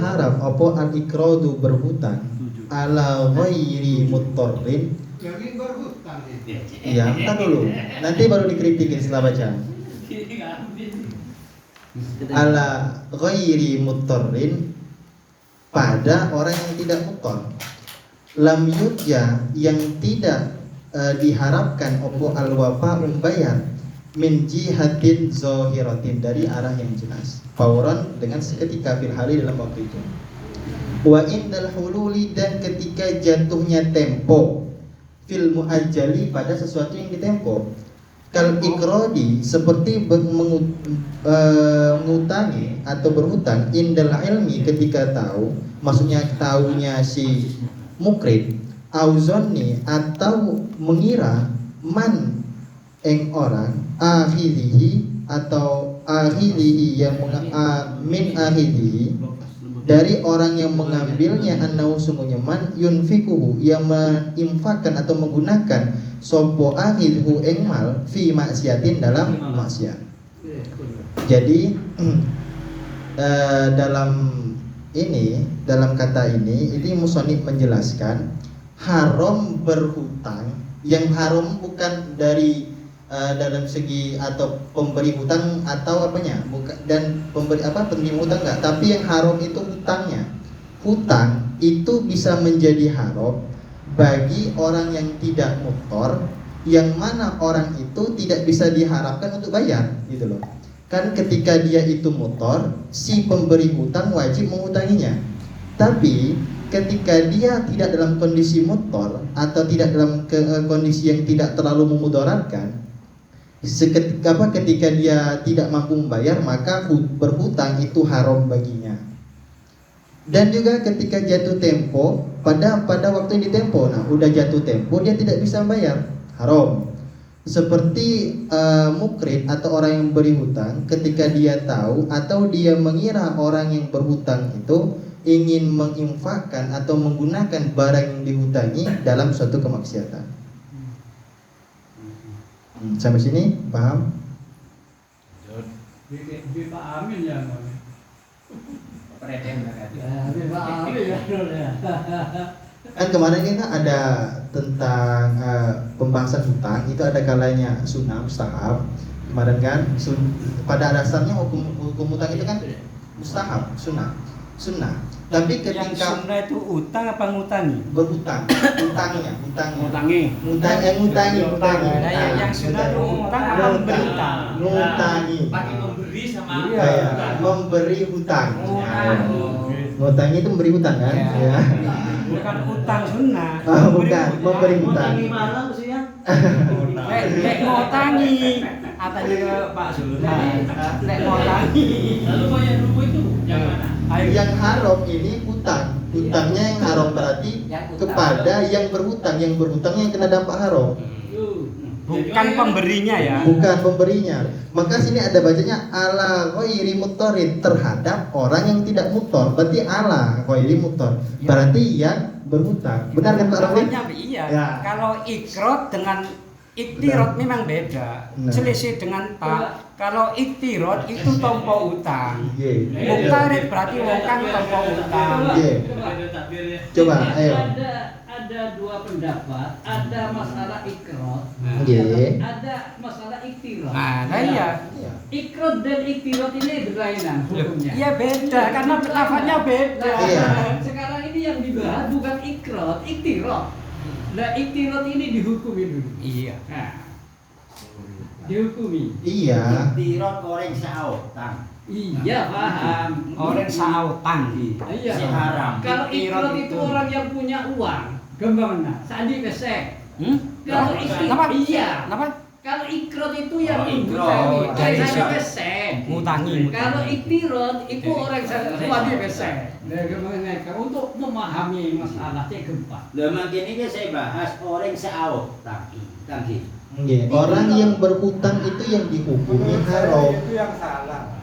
haram apa al-iqradu berhutang ala ghairi muttarrin. Jadi berhutang itu. Iya, entar dulu. Nanti baru dikritikin setelah baca. Ala ghairi muttarrin, pada orang yang tidak muttar. Lam yurja, yang tidak diharapkan opo al-wafa membayar min jihatin zahiratin, dari arah yang jelas, fauran, dengan seketika, fil hali, dalam waktu itu. Wa indal hululi, dan ketika jatuhnya tempo, fil muajjali, pada sesuatu yang ditempo, kal ikrodi, seperti mengutangi atau berhutang, indal ilmi, ketika tahu, maksudnya tahunya si mukrid, auzonni, atau mengira, man eng orang, akhirihi, atau akhirihi, yang min akhirihi, dari orang yang mengambilnya, annau sungguhnya man yunfikuhu, yang menginfakkan atau menggunakan sopo akhirhu eng mal fi maksiatin, dalam maksiat. Jadi dalam kata ini musonif menjelaskan haram berhutang. Yang haram bukan dari dalam segi atau pemberi hutang atau apanya, bukan, dan penerima hutang enggak, tapi yang haram itu hutangnya. Hutang itu bisa menjadi haram bagi orang yang tidak muttar, yang mana orang itu tidak bisa diharapkan untuk bayar, gitu loh. Kan ketika dia itu muttar, si pemberi hutang wajib mengutanginya. Tapi ketika dia tidak dalam kondisi muttar atau tidak dalam kondisi yang tidak terlalu memudaratkan, ketika dia tidak mampu membayar, maka berhutang itu haram baginya. Dan juga ketika jatuh tempo, pada waktu yang ditempo, nah udah jatuh tempo, dia tidak bisa bayar, haram. Seperti mukrid atau orang yang beri hutang, ketika dia tahu atau dia mengira orang yang berhutang itu ingin menginfakkan atau menggunakan barang yang dihutangi dalam suatu kemaksiatan. Sampai sini paham? Pak Amin ya. Presiden Pak Amin ya. Kan kemarin kita ada tentang pembahasan hutang, itu ada kalanya sunnah mustahab. Kemarin kan pada dasarnya hukum hutang itu kan mustahab, sunnah. Tapi ketika yang sunnah itu utang apa ngutangi? Berhutang, utangnya. Ngutangi. Yang sunnah itu utang apa memberi hutang? Ngutangi. Pakai memberi sama Memberi hutang. Ngutangi itu memberi hutang kan? Ya. Ya. Bukan utang sunnah. Bukan, memberi hutang. Ngutangi malam sih ya. Lek ngutangi, katanya ke Pak Sultan. Lek ngutangi. Lalu bayar dulu itu yang mana? Yang haram ini hutangnya yang haram berarti kepada yang berhutang yang kena dampak haram, Bukan pemberinya ya. bukan pemberinya. Maka sini ada bacanya ala ghairi muttarin, terhadap orang yang tidak muttar, berarti ala ghairi muttar, berarti yang berhutang. Benar kan Pak Rafi? Makanya iya. Ya. Kalau ikrot dengan iktirot memang beda. Nah. Selisih dengan Pak. Kalau iktirot itu tompo utang. Nggih. Muktarid berarti wong kang tompo utang. Nggih. Coba ayo. Ada dua pendapat, ada masalah ikrot, Nggih. ada masalah iktirot. Nah, iya. Ikrot dan iktirot ini berlainan hukumnya. Iya beda karena lafaznya beda. Iya. Sekarang ini yang dibahas bukan ikrot, iktirot. Nah, iktirot ini dihukumi dulu. Iya. Nah, dihukumi. Iya. Tirot goreng sautang. Iya, paham. Orang sautang. Iya. Si haram. Kalau ikrot itu orang yang punya uang, gampang sandi pesek. Kalau Kenapa? iya. Kenapa? Kalau ikrot itu yang ikrot. dari Dari sandi pesek. Ngutangi. Kalau iktirot itu orang sandi pesek. Nah, gimana? Untuk memahami masalahnya gempa. Lah makin ini saya bahas orang sautang. Tangki. Nggih. Orang yang berhutang itu yang dihukumi haram. Itu yang salah.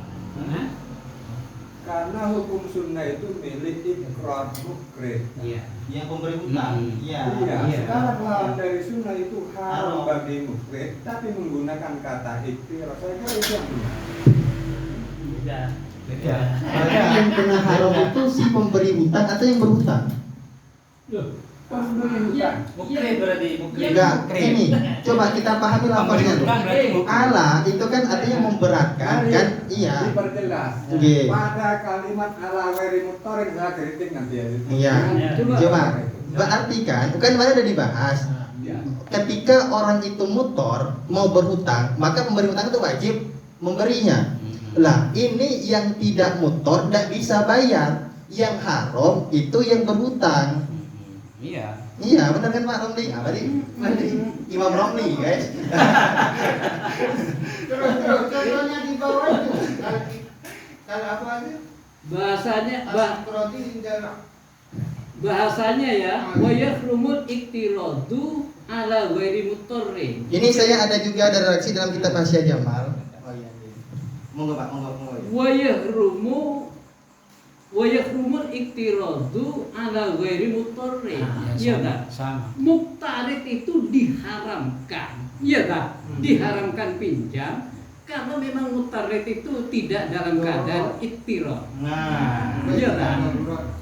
Karena hukum sunnah itu milik ikrar mukrid. Iya. Yang pemberi hutang. Iya. Sekarang lawan dari sunnah itu haram bagi mukrid, tapi menggunakan kata ikrar. Saya kira itu yang benar. Beda. Maka yang kena haram itu si hutang atau yang berhutang? Mukrid berarti mukrid. Enggak, ini coba kita pahami lafaznya dulu. Hutang berarti bukan. Ala itu kan artinya memberatkan kan? Iya. Diperjelas. Oke. Pada kalimat ala ghairi muttarin saya kritik nanti ya. Iya. Coba berarti kan, bukan mana udah dibahas. Ketika orang itu mutor mau berhutang, maka pemberi hutang itu wajib memberinya. Lah, ini yang tidak mutor tidak bisa bayar. Yang haram itu yang berhutang. Iya. Iya, benar kan Pak Romli? Ah, berarti Imam Romli, guys. Terus contohnya di bawah itu. Kalau apa aja? Bahasanya ya, wa yahrumul iktiradu ala ghairi mutarrin. Ini saya ada juga ada redaksi dalam kitab Hasya Jamal. Oh iya. Monggo Pak, monggo. Wa yahrumul iktiradu ala ghairi mutarrin. Iya tak? Sama. Muktarid itu diharamkan. Iya tak? Diharamkan pinjam karena memang muktarid itu tidak dalam keadaan iktirad. Nah, Iya tak?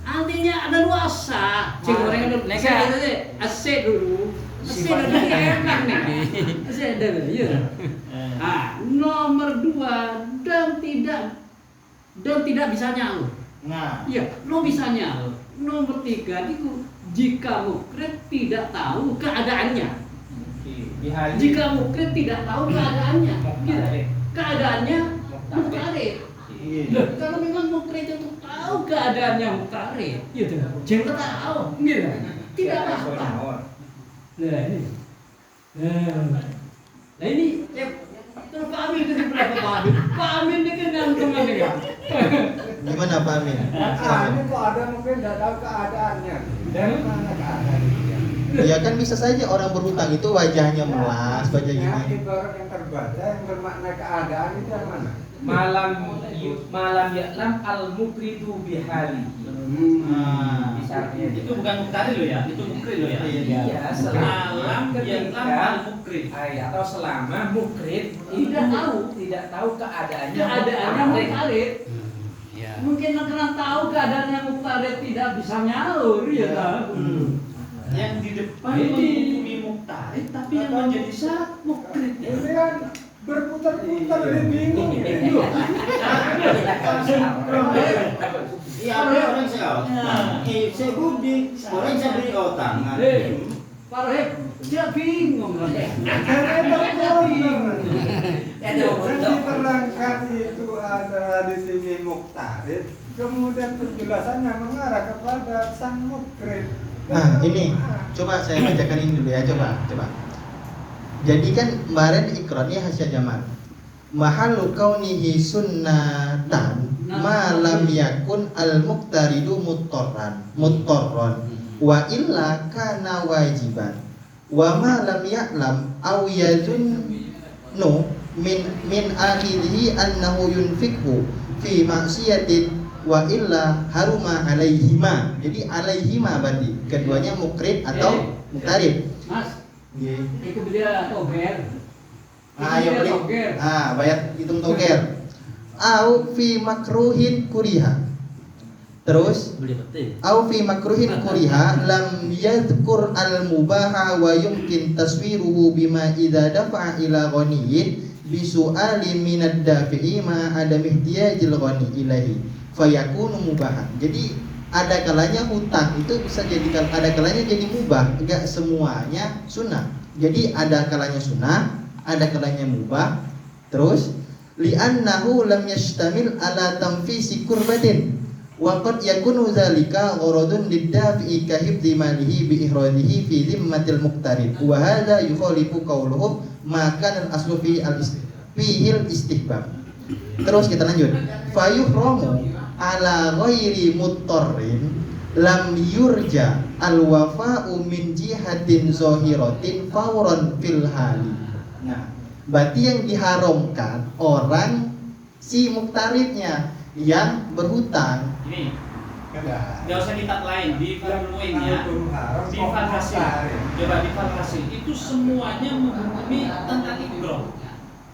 Artinya ada luasa. Cik orang ada saya itu asik dulu. Asik dulu enak nih. Asik dulu, ya. Nomor 2 dan tidak bisa nyaur. nah. Iya, lo bisa nyaur. Nomor 3 itu jika mukrid tidak tahu keadaannya. Jika mukrid tidak tahu keadaannya, keadaannya muktarid. Loh, kalau memang mukrid itu tahu keadaannya muktarid, gitu. Jangan tahu, gitu. Tidak apa-apa. Nah ini, terus Pak Amin itu berapa Pak Amin? Pak Amin ini kan gantungan nih ya. Gimana Pak Amin? Ini kok ada mungkin tidak tahu keadaannya. Dari mana keadaannya? Ya kan bisa saja orang berhutang itu wajahnya melas, wajah Ya, gini. ibarat yang terbaca yang bermakna keadaan itu yang mana? malam ya'lam al-mukridu bihali. Misalnya Itu bukan muktarid loh ya, itu mukrid loh ya. iya, selama Malam ya'lam ketika al-mukrid. atau selama mukrid tidak tahu keadaannya muktarid. Iya. Mungkin karena tahu keadaannya muktarid tidak bisa nyaur, ya kan? Yang di depan Ini. menghukumi muktarid tapi yang menjadi syarat mukrid. Ini kan berputar-putar ini bingung. Iya, ada orang sekarang. Saya budi, orang saya beri otak. Pak Rohib, dia bingung lah. Yang diterangkan itu ada di sini muktarid, kemudian penjelasannya mengarah kepada sang mukrid. Nah, ini coba saya bacakan ini dulu ya, coba. Jadi kan kemarin ikronnya Hasya Jamal. Mahallu kaunihi sunnatan ma lam yakun al-muqtaridu muttarran wa illa kana wajiban wa ma lam ya'lam aw yazunnu min akhirihi annahu yunfikhu fi maksiatin wa illa haruma alaihima. Jadi alaihima berarti keduanya mukrid atau muktarid. Mas, Nggih. itu dia toger. Ayo beli. Bayar hitung toger. Au fi makruhin kuriha. Terus au fi makruhin kuriha lam yadhkur al mubaha wa yumkin taswiruhu bima idza dafa'a ila ghaniyin bi su'ali minad dafi'i ma adam ihtiyajil ghani ilahi fayakunu mubahan. Jadi ada kalanya hutang itu bisa jadi, ada kalanya jadi mubah, enggak semuanya sunnah. Jadi ada kalanya sunnah, ada kalanya mubah. Terus li'annahu lam yashtamil ala tanfisi kurbatin wa qad yakunu dzalika gharadun liddafi'i ka hifdzi malihi bi ihradihi fi dhimmatil muqtarid wa hadza yukhalifu qawluhum ma kana al-aslu fi al-istihbab. Terus kita lanjut. Fayuhramu ala ghairi muttarrin lam yurja al-wafa'u min jihatin zahiratin fawran fil hali. Nah, berarti yang diharamkan orang si muktaridnya yang berhutang. Ini nggak usah kita lain di Fatwa-nya, di Falhasil. Coba di Falhasil itu semuanya menghukumi tentang ikrar.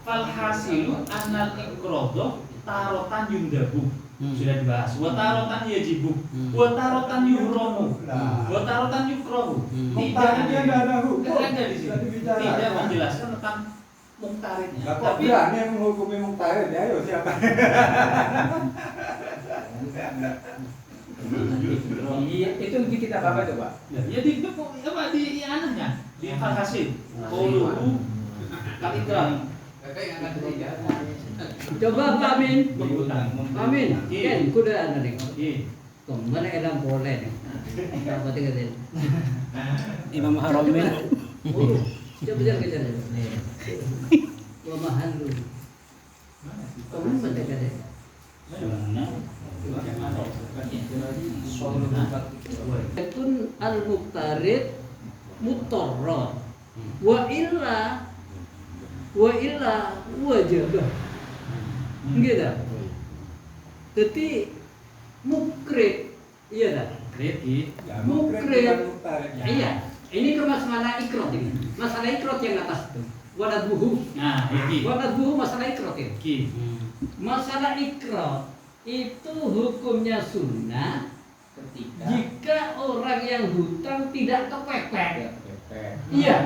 Falhasilu annal iqradhu tarotan yundabu. Sudah dibahas. Wa tarotan yajibu, wa tarotan yuhramu, wa tarotan yukrahu. Tidak Muktaridnya nggak ada hukum. Tidak ada di sini. Nggak dibicarakan. Tidak menjelaskan tentang muktaridnya. Lah kok Tapi berani yang menghukumi muktarid ya? Ayo siapa? Iya, itu di kitab apa itu, Pak? ya di apa di anehnya di Al-Hasil. Qauluhu kal-ikram. Coba Pak Amin. Berhutang. Amin. Kan kuda ada nih. Iya. Kemana elang boleh nih. Apa tinggal Imam Haromin. Coba jangan kejar. Wa mahallu. Kamu mendekat deh. Itun al-muqtarid mutarrad wa illa wajibah. Gitu. Jadi mukrid iya dah. Kredit. Mukrid. Iya. Ini ke masalah ikrot ini. Masalah ikrot yang atas itu. Wadadbuhu. Nah, iki. Wadadbuhu masalah ikrot ini. Iki. Masalah ikrot itu hukumnya sunnah jika orang yang hutang tidak kepepet. Iya.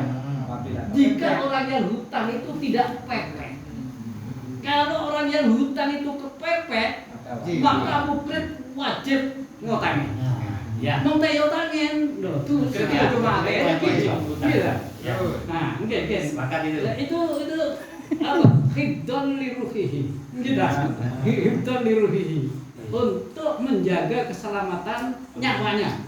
Jika orang yang hutang itu tidak kepepet. Kalau orang yang hutang itu kepepet, maka mukrid wajib ngutangin. Ya. Mau tayo tangen, loh tuh kira cuma ada gitu. Iya. Nah, mungkin. Sepakat itu. Itu apa? Hibdan li ruhihi. Gitu. Hibdan li ruhihi. Untuk menjaga keselamatan nyawanya.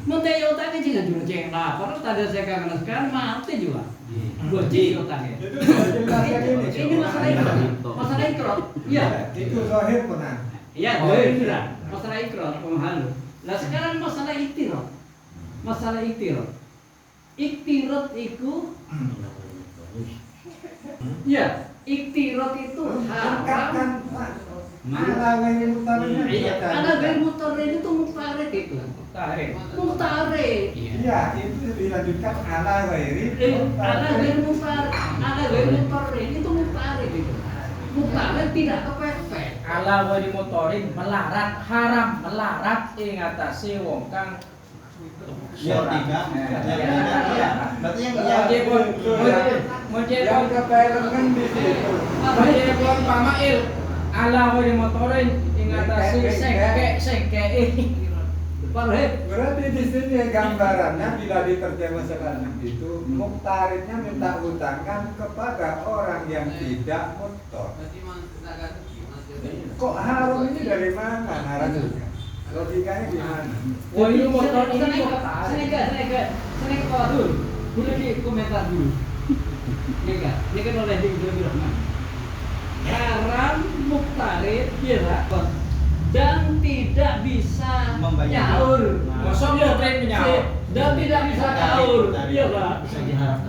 Mau tayo tangen jangan jual cek lapar, tadi saya kangen sekarang mati juga. Bocil tangen. Itu jelaskan ini. Ini masalah ikrot. Masalah ikrot. Iya. Itu zahir pernah. Iya, itu dah. Masalah ikrot pemahalu. Nah sekarang masalah iktirot. Masalah iktirot. Iktirot itu ya, iktirot itu Lengkapkan haram. Pak. Ala ghairi mutaridnya. Iya, ada ghairi mutarid itu mutarid itu. Mutarid. Iya, itu dilanjutkan ala ghairi Ada ghairi mutarid, ada ghairi mutarid itu mutarid itu. Mutarid tidak kepepet. Ala wali motorin melarat haram melarat ing atase wong kang Yang tiga, iya. Berarti yang yang kepelengan di situ. Mojebon pamail ala wali motorin ing atase sengke Parheb. Berarti di sini gambarannya bila diterjemahkan itu muktaridnya minta hutangkan kepada orang yang tidak mutor. Kok haram ini dari mana narasinya? Logikanya gimana? Wah ini motor ini Saya ke bawah dulu. Dulu di komentar dulu. Ini kan oleh di Rahman. Haram muktarid dilakukan dan tidak bisa nyaur. Masa mukrid menyaur? Dan tidak bisa nyaur. Iya Pak.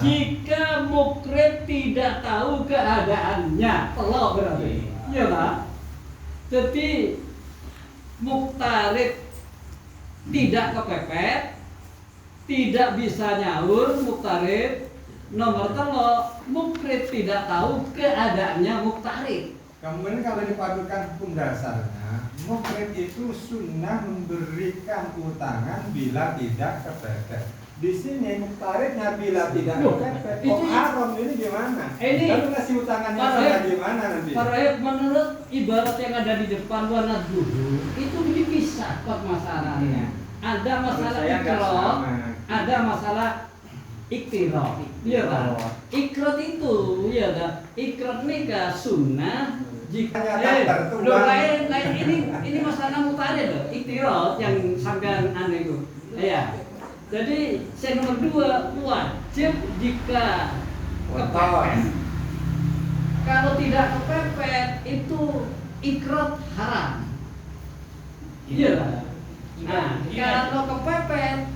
Jika mukrid tidak tahu keadaannya, telok berarti. Iya Pak. Jadi muktarid tidak kepepet, tidak bisa nyaur muktarid. Nomor telok, mukrid tidak tahu keadaannya muktarid. Kemudian kalau dipadukan hukum dasarnya, mukrid itu sunnah memberikan utangan bila tidak kepepet. Di sini muktaridnya bila tidak kepepet. Kok haram ini gimana? Lalu ngasih utangannya sana gimana nanti? Para menurut ibarat yang ada di depan warna dulu itu dipisah masalahnya. Ada masalah ikrot, ada masalah iktirot. Iya kan? Ikrot itu, iya kan? Ikrot nikah sunnah. Jika lain ini masalah mutarid loh, iktirot yang sampean aneh itu. Ya. Jadi yang nomor 2 wajib jika kepepet. Kalau tidak kepepet itu ikrot haram. Iya. Nah, kalau kepepet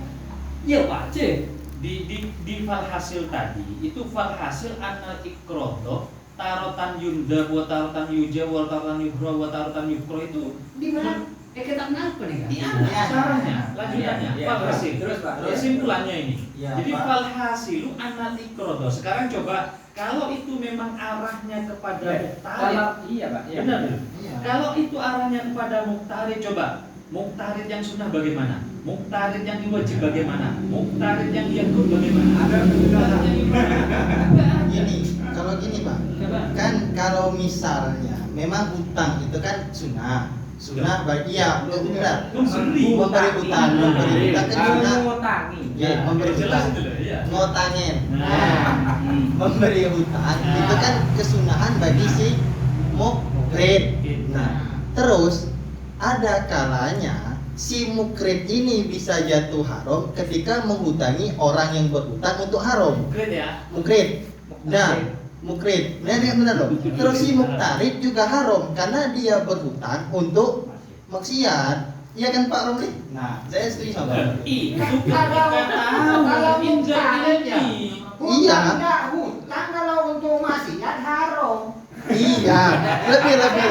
ya wajib. Di falhasil tadi itu falhasil anal ikroto tarotan yunda wa tarotan yuja wa tarotan yuhra wa tarotan yukro itu Di mana? Kitab apa nih kan? Caranya, lanjutannya, falhasil. Terus Pak. Kesimpulannya ini. Ya, Jadi Pak. falhasilu anal ikroto. Sekarang coba Kalau itu memang arahnya kepada muktarid, Kalau iya Pak, iya. benar. Iya. Kalau itu arahnya kepada muktarid, coba muktarid yang sunnah bagaimana? Muktarid yang wajib bagaimana? Muktarid yang yakut bagaimana? Ada Muktarid yang ibadah. Gini, kalau gini Pak, Coba. kan kalau misalnya memang hutang itu kan sunnah bagi ya benar. Memberi Memberi hutang, memberi hutang kan sunnah. Mengutangi. Ya, memberi Jelas hutang. itu loh, iya. Ngotangin. Nah. Memberi hutang itu kan kesunahan bagi si mukrid. Nah, terus ada kalanya si mukrid ini bisa jatuh haram ketika menghutangi orang yang berhutang untuk haram. Great ya. Mukrid. Nah, mukrid. Benar loh. Terus si muktarid juga haram karena dia berhutang untuk maksiat. Iya kan Pak Romli? Nah, saya setuju sama Pak. Itu Kalau injak Iya. hutang kalau untuk maksiat haram. Iya, lebih lagi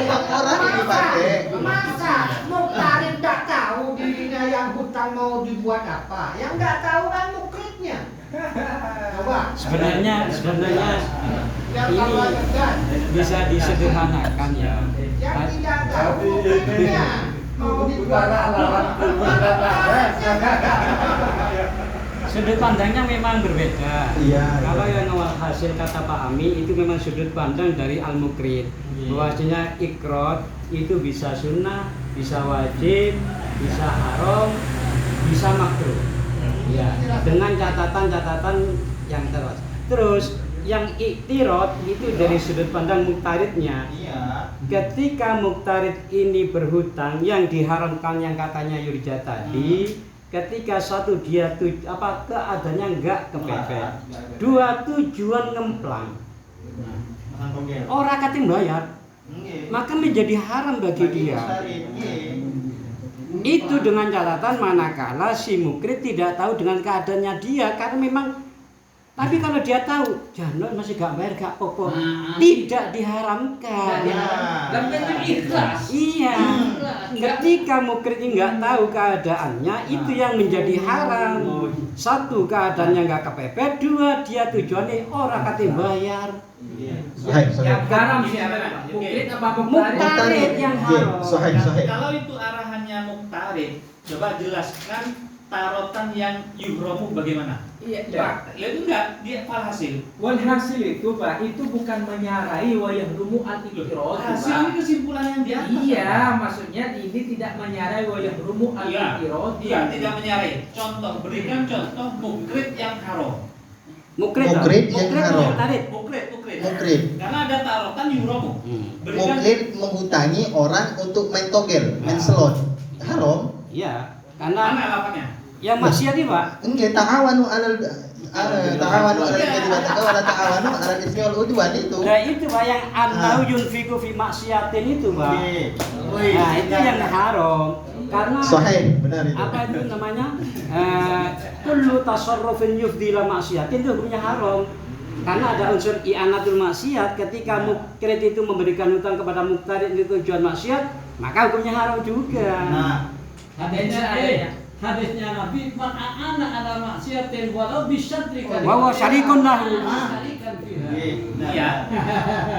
uang orang yang dipakai. Masa muktarid tidak tahu dirinya yang hutang mau dibuat apa? Yang nggak tahu kan mukridnya. Coba. Sebenarnya Yang ini kalau enggak, bisa disederhanakan ya. yang tidak tahu mukridnya mau dibuat apa? Sudut pandangnya memang berbeda. Iya. Kalau yang awal hasil kata Pak Ami itu memang sudut pandang dari al-mukrid. Bahwasanya ikrot itu bisa sunnah, bisa wajib, bisa haram, bisa makruh. Ya, dengan catatan-catatan yang terus. Terus yang iktirot itu dari sudut pandang muktaridnya. Iya. Ketika muktarid ini berhutang yang diharamkan yang katanya Yurja tadi, ketika satu dia keadaannya enggak kepepet, dua tujuan ngemplang, orang kating bayar, maka menjadi haram bagi dia. Itu dengan catatan manakala si mukrid tidak tahu dengan keadaannya dia, karena memang. Tapi kalau dia tahu, jangan masih gak bayar gak apa-apa, tidak diharamkan. Dan itu ikhlas. Iya. Ketika mukrid ini nggak tahu keadaannya, itu yang menjadi haram. Satu, keadaannya nggak kepepet. Dua, dia tujuannya orang kating bayar. Yang haram siapa Pak? Mukrid apa muktarid? Muktarid yang haram. Sahih. Kalau itu arahannya muktarid, coba jelaskan tarotan yang yuhromu bagaimana? Iya, Ya, itu enggak, dia falhasil. Walhasil itu Pak, itu bukan menyarai wa yahrumu al-iktirad. Hasil ini kesimpulan yang di atas. Iya, maksudnya ini tidak menyarai wa yahrumu Iya, al-iktirad. iya, tidak menyarai. Contoh, berikan contoh mukrid yang haram. Mukrid yang haram. Muktarid. Mukrid. Karena ada tarotan yuhromu. Berikan Mukrid menghutangi orang untuk main togel, main slot. Haram. Iya, mana karena alamannya? yang maksiat ini Pak. Enggak, ta'awanu 'alal birri wat taqwa wa la ta'awanu 'alal itsmi wal 'udwan itu. Nah itu Pak yang annahu yunfiqu fi maksiatin itu Pak. Nah itu yang haram. Karena Sahih, benar itu. apa itu namanya? Kullu tasarrufin yufdi ila maksiatin itu hukumnya haram. Karena ada unsur i'anatul maksiat, ketika mukrid itu memberikan hutang kepada muktarid itu tujuan maksiat, maka hukumnya haram juga. Nah, Hadisnya Nabi, man a'ana ala maksiatin walau bisyadri Wa syarikun lahu. Syarikan fiha. Iya.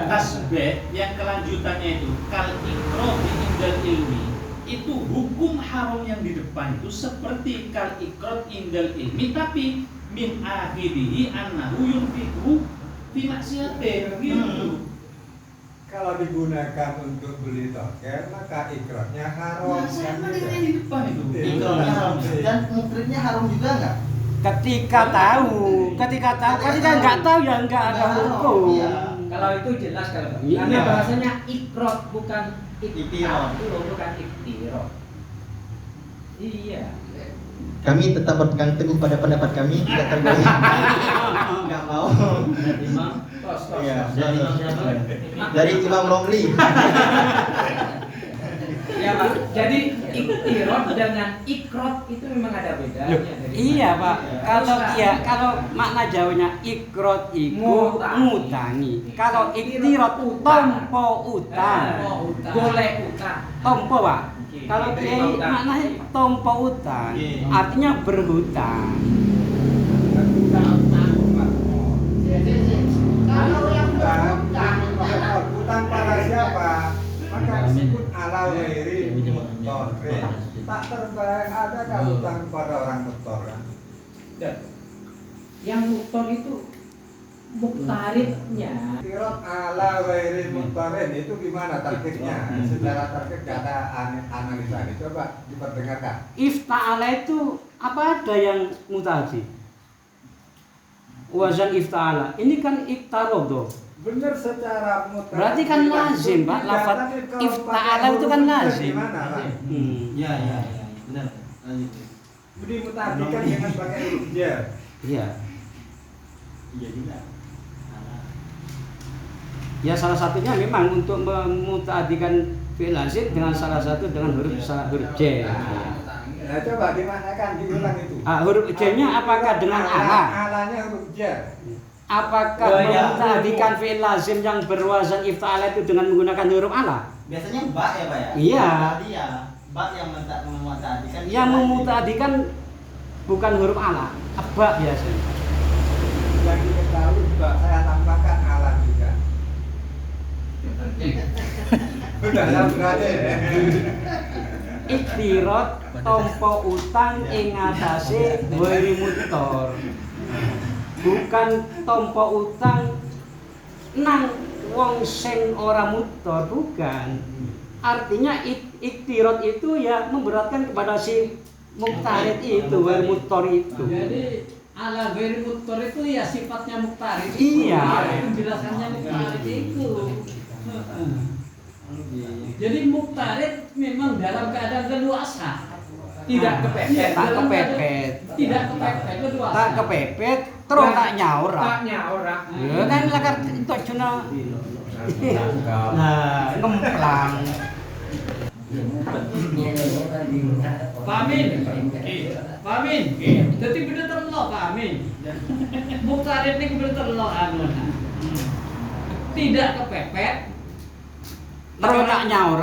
Tasbih yang kelanjutannya itu kal ikrofi indal ilmi, itu hukum haram yang di depan itu seperti kal ikrof indal ilmi, tapi min akhirihi annahu yunfiqu fi maksiatin gitu. Kalau digunakan untuk beli token, maka ikrodnya haram. Nah, sama dengan yang di depan itu. ikrodnya haram. Dan mukridnya haram juga enggak? Ketika tahu nggak tahu ya nggak ada hukum. Iya. Kalau itu jelas kalau Iya. karena bahasanya ikrot bukan Iktirad. bukan iktirad. Iya. Kami tetap berpegang teguh pada pendapat kami, tidak tergoyah. Enggak mau. Imam. Tos. Iya, Dari Imam siapa? dari Imam Romli. Ya Pak. Jadi iktirad dengan ikrot itu memang ada bedanya. dari Iya mana? Pak. Kalau makna jawanya ikrot iku ngutangi. Kalau iktirad tompo utang. Golek utang. Tompo Pak. Kalau kiai maknanya tompo utang, artinya berhutang. Kalau yang berhutang, Hutang pada siapa? Maka disebut ala ghairi muqtarin. Tak terbayang adakah hutang pada orang muqtar? Yang muktor itu muktaridnya. Iktirad ala ghairi muqtarin itu gimana tarkibnya? Secara tarkib gak ada analisa ini. Coba diperdengarkan. Ifta'ala itu apa ada yang muta'addi? Wazan ifta'ala. Ini kan iktarodo. Benar secara mutlak. Berarti kan lazim, Pak. Lafaz ifta'ala itu kan lazim. Gimana, Pak? Ya, benar. Lanjut. Dimutadikan dengan pakai huruf jar. Iya. Iya juga. Ya salah satunya memang untuk memuta'addikan fi'il lazim dengan salah satu dengan huruf j. Nah, coba dimanakan diulang itu. Huruf j-nya apakah dengan ala? Alanya huruf jar. Apakah memuta'addikan fi'il lazim yang berwazan ifta'ala itu dengan menggunakan huruf ala? Biasanya ba ya, Pak ya? Iya. Tadi ya, ba yang memuta'addikan. Yang memuta'addikan bukan huruf ala, ba biasanya. Yang diketahui saya tambahkan ala juga. Udah lah berarti. Iktirad tompo utang ing atase ghairi mutor. Bukan tompo utang nang wong sing ora mutor, bukan. Artinya iktirad itu ya memberatkan kepada si muktarid itu, ghairi mutor itu. Jadi ala ghairi mutor itu ya sifatnya muktarid. Iya. Penjelasannya muktarid itu. Jadi muktarid memang dalam keadaan leluasa. Tidak kepepet. Tak kepepet. Tidak kepepet, leluasa. Tak kepepet, terus tak nyaur. Taknya orang. Ya kan lakar itu cuna. Nah, ngemplang. Pak Amin. Pak Amin. Jadi bener terlo Pak Amin. Muktarid ini bener terlo anu. Tidak kepepet. Terus tak nyaur.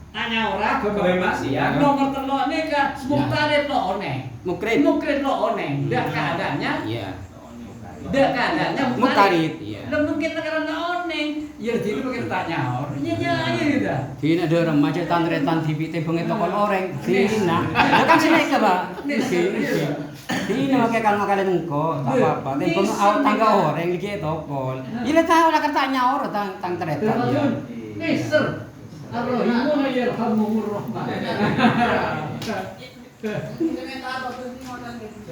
Tanya orang Kebebasan. nomor telur ini kan muktarid lo oneng. Mukrid. Mukrid lo oneng. Dan keadaannya Iya. dan keadaannya Muktarid, iya. Dan mungkin karena oneng. Ya jadi pakai tanya orang. Iya gitu. Dina ada orang macam tantretan TV tembong itu kon orang. Dina. Bukan sini ke Pak. Dina pakai kalau kalian engko tak apa-apa. Tembong tangga orang iki tokol. Ile tahu lah kertanya orang tantretan. Mister. Ar-Rahimuna yarhamumur rahman.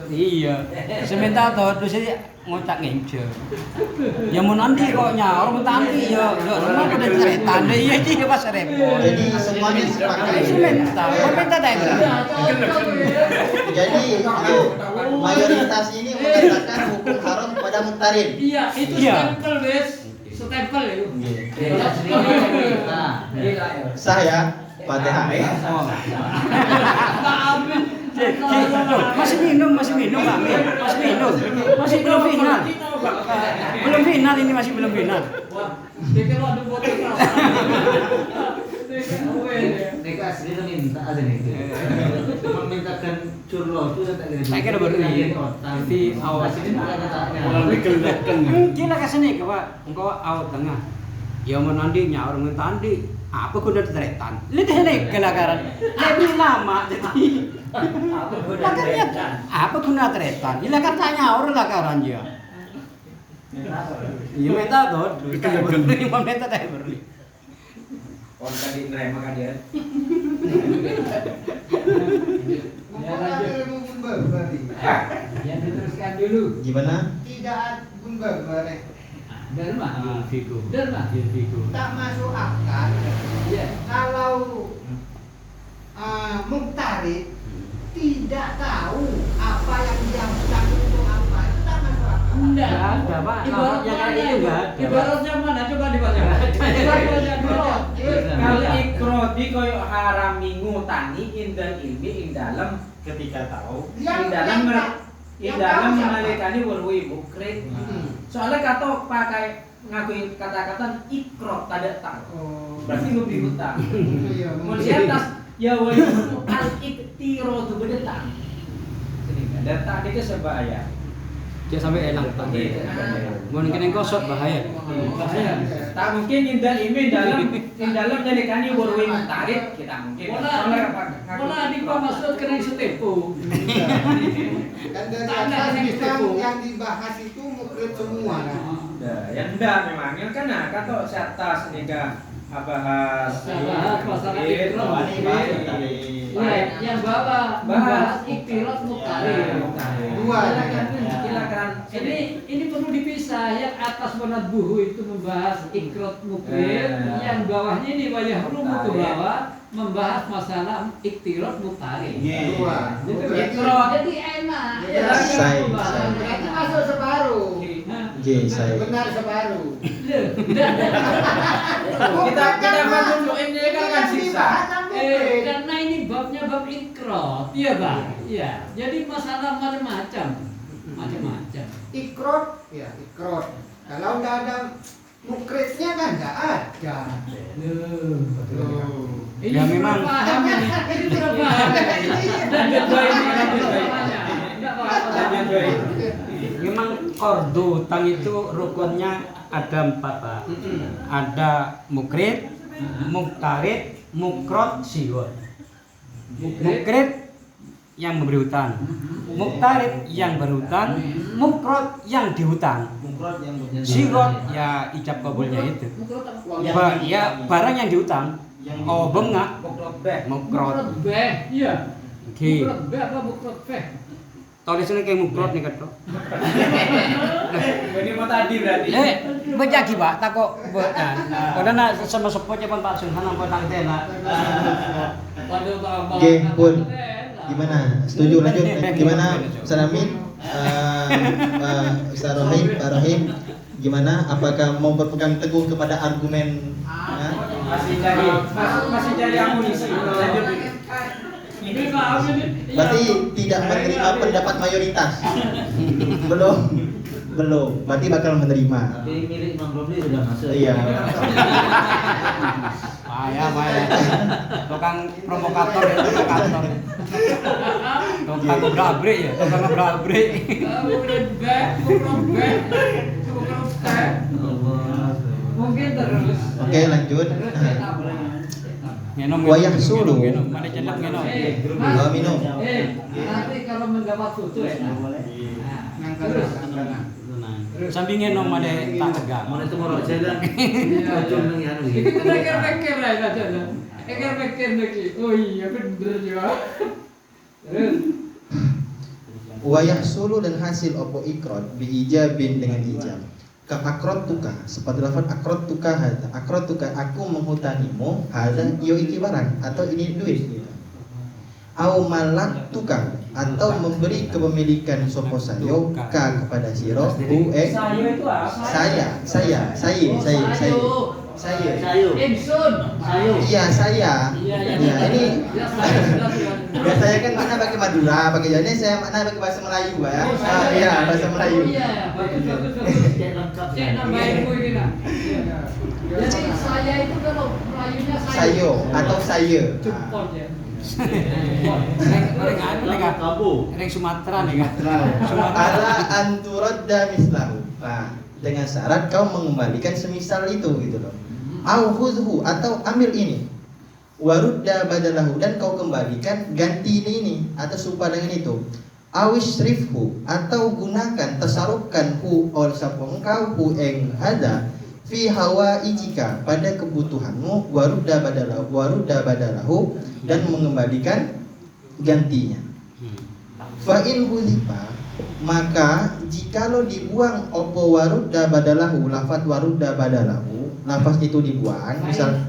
Iya. Sementara tuh sih ngotak ngencer. Ya mau nanti kok nyaur mau nanti ya rumah pada ceretan deh iya sih pas repot. Jadi semuanya sepakat. Sementara mau minta dah. Jadi mayoritas ini mengatakan hukum haram pada muktarid. Iya, itu Iya. stempel wes. Stempel itu. Sah ya, Fatihah ya. Pak Amin. Masih minum Pak Min. Masih minum. Masih belum final. Belum final ini masih belum final. Wah, dia kalau ada botol Mereka asli tuh minta aja nih. Memintakan curlo itu Saya kira baru ini. Jadi awal mungkin lah kesini Pak. Engkau awal tengah. Ya mau nanti nyaur mentandi. Apa guna teretan? Lihat ini kelakaran. Lebih lama jadi. Apa guna teretan? Ini kan tanya orang lakaran dia. Iya minta tuh. Lima minta dah beri. Orang tadi nerima kan dia. Ya diteruskan dulu. Gimana? Tidak bumbar dan mah. Fiku. Dan mah. Fiku. tak masuk akal kalau muktarid tidak tahu apa yang dia hutang untuk apa, itu tak masuk akal. Enggak ada Pak. Ibaratnya Yang kayak itu enggak ada. Ibaratnya mana? Coba dibaca. Kalau ikrodi koyo harami ngutani indal ilmi ing dalam Ketika tahu ing dalam menalikani warwi mukrid. Soalnya kata pakai ngakui kata-kata ikrot tidak tahu. Berarti lebih hutang. Kemudian atas ya wajib al iktiro itu berdetang. Data ini sebaya. Jangan sampai elang tak. Mungkin yang kosot bahaya. Bahaya. Tak mungkin indal ini dalam jadikannya warwi muktarid kita mungkin. Pola di maksud kena setepu. Dan dari atas yang dibahas itu mukrid semua kan. Ya enggak memang ya kan nah kata atas nika bahas masalah ikrar. Yang bahas ikrar muktarid. Dua silakan. Ini perlu dipisah. Yang atas wanadbuhu itu membahas ikrar mukrid, yang bawahnya ini wayahrum ke bawah membahas masalah iktiraf mutarid. Dua. Jadi enak. Saya. Itu masuk separuh. Saya. Benar separuh. Kita masuk ini kan sisa. Karena ini babnya bab ikrar, iya Bang. Iya. Jadi masalah macam-macam. Ikrot, ya ikrot. Kalau nggak ada mukridnya kan nggak ada. Ini Ya, memang. paham ini. Ini sudah paham. Lanjut baik ini. Memang kordu hutang itu rukunnya ada 4 Pak. Ada mukrid, muktarid, mukrot, sigot. Mukrid yang memberi hutang, muktarid yang berhutang, mukrot yang dihutang, sigot ya ijab kabulnya itu. Ya barang yang dihutang. Oh bengak, mukrot. Iya. Oke. Mukrot B apa mukrot B? Tulisannya kayak mukrot nih kata. Ini mau tadi berarti. Bejaki Pak, tak kok buat. Karena sama sepot pun Pak Sunhan nampak tang tela. Oke, Pun. Gimana? Setuju lanjut? Gimana? Salamin, Ustaz Rahim, Pak Rahim, gimana? Apakah mau berpegang teguh kepada argumen? Masih cari amunisi. Lanjut. Berarti tidak menerima pendapat mayoritas. Belum. Berarti bakal menerima. Tapi milik Imam Romli sudah masuk. Iya. Maya. Tukang provokator ya, provokator. Tukang ngebrak-abrik ya, tukang ngebrak-abrik. Mungkin terus. Oke, lanjut. Ngenom. Wayah sulu. Ngenom, mana celak ngenom. Oh, minum. Nanti kalau mendapat foto ya. Terus. Sambil ngenom ada tak tegang. Mana itu mau jalan? Itu pikir-pikir lah saja. Pikir-pikir lagi. Oh iya bener juga. Terus. Wayah sulu dan hasil opo ikrot biijabin dengan ijab. Ka akrot tuka, seperti lafaz akrot tuka hada. Akrot tuka, aku menghutangimu hada yo iki barang atau ini duit gitu. Au malak tuka, atau memberi kepemilikan sopo sayo ka kepada siro hu Saya itu apa? saya Insun. iya saya Iya. ya ini Jelas. biasanya kan makna pakai Madura pakai Jawa, ini saya makna pakai bahasa Melayu Pak ya. Iya bahasa Melayu. Iya, bagus. Cek nambahin ku ini nak. Jadi saya itu kalau Melayunya Sayo atau saya. Jempol ya. Orang Sumatera nih kan. Ala anturadda mislahu. Nah, dengan syarat kau mengembalikan semisal itu gitu loh. Au khudhu, atau ambil ini. Warudda badalahu, dan kau kembalikan ganti ini atau serupa dengan itu. Awisrifhu, atau gunakan tasarufkan hu ol sapo engkau hu eng hada fi hawa ijika, pada kebutuhanmu, warudda badalahu, dan mengembalikan gantinya. Fa in huzifa, maka jikalau dibuang opo warudda badalahu, lafaz warudda badalahu, lafaz itu dibuang, misal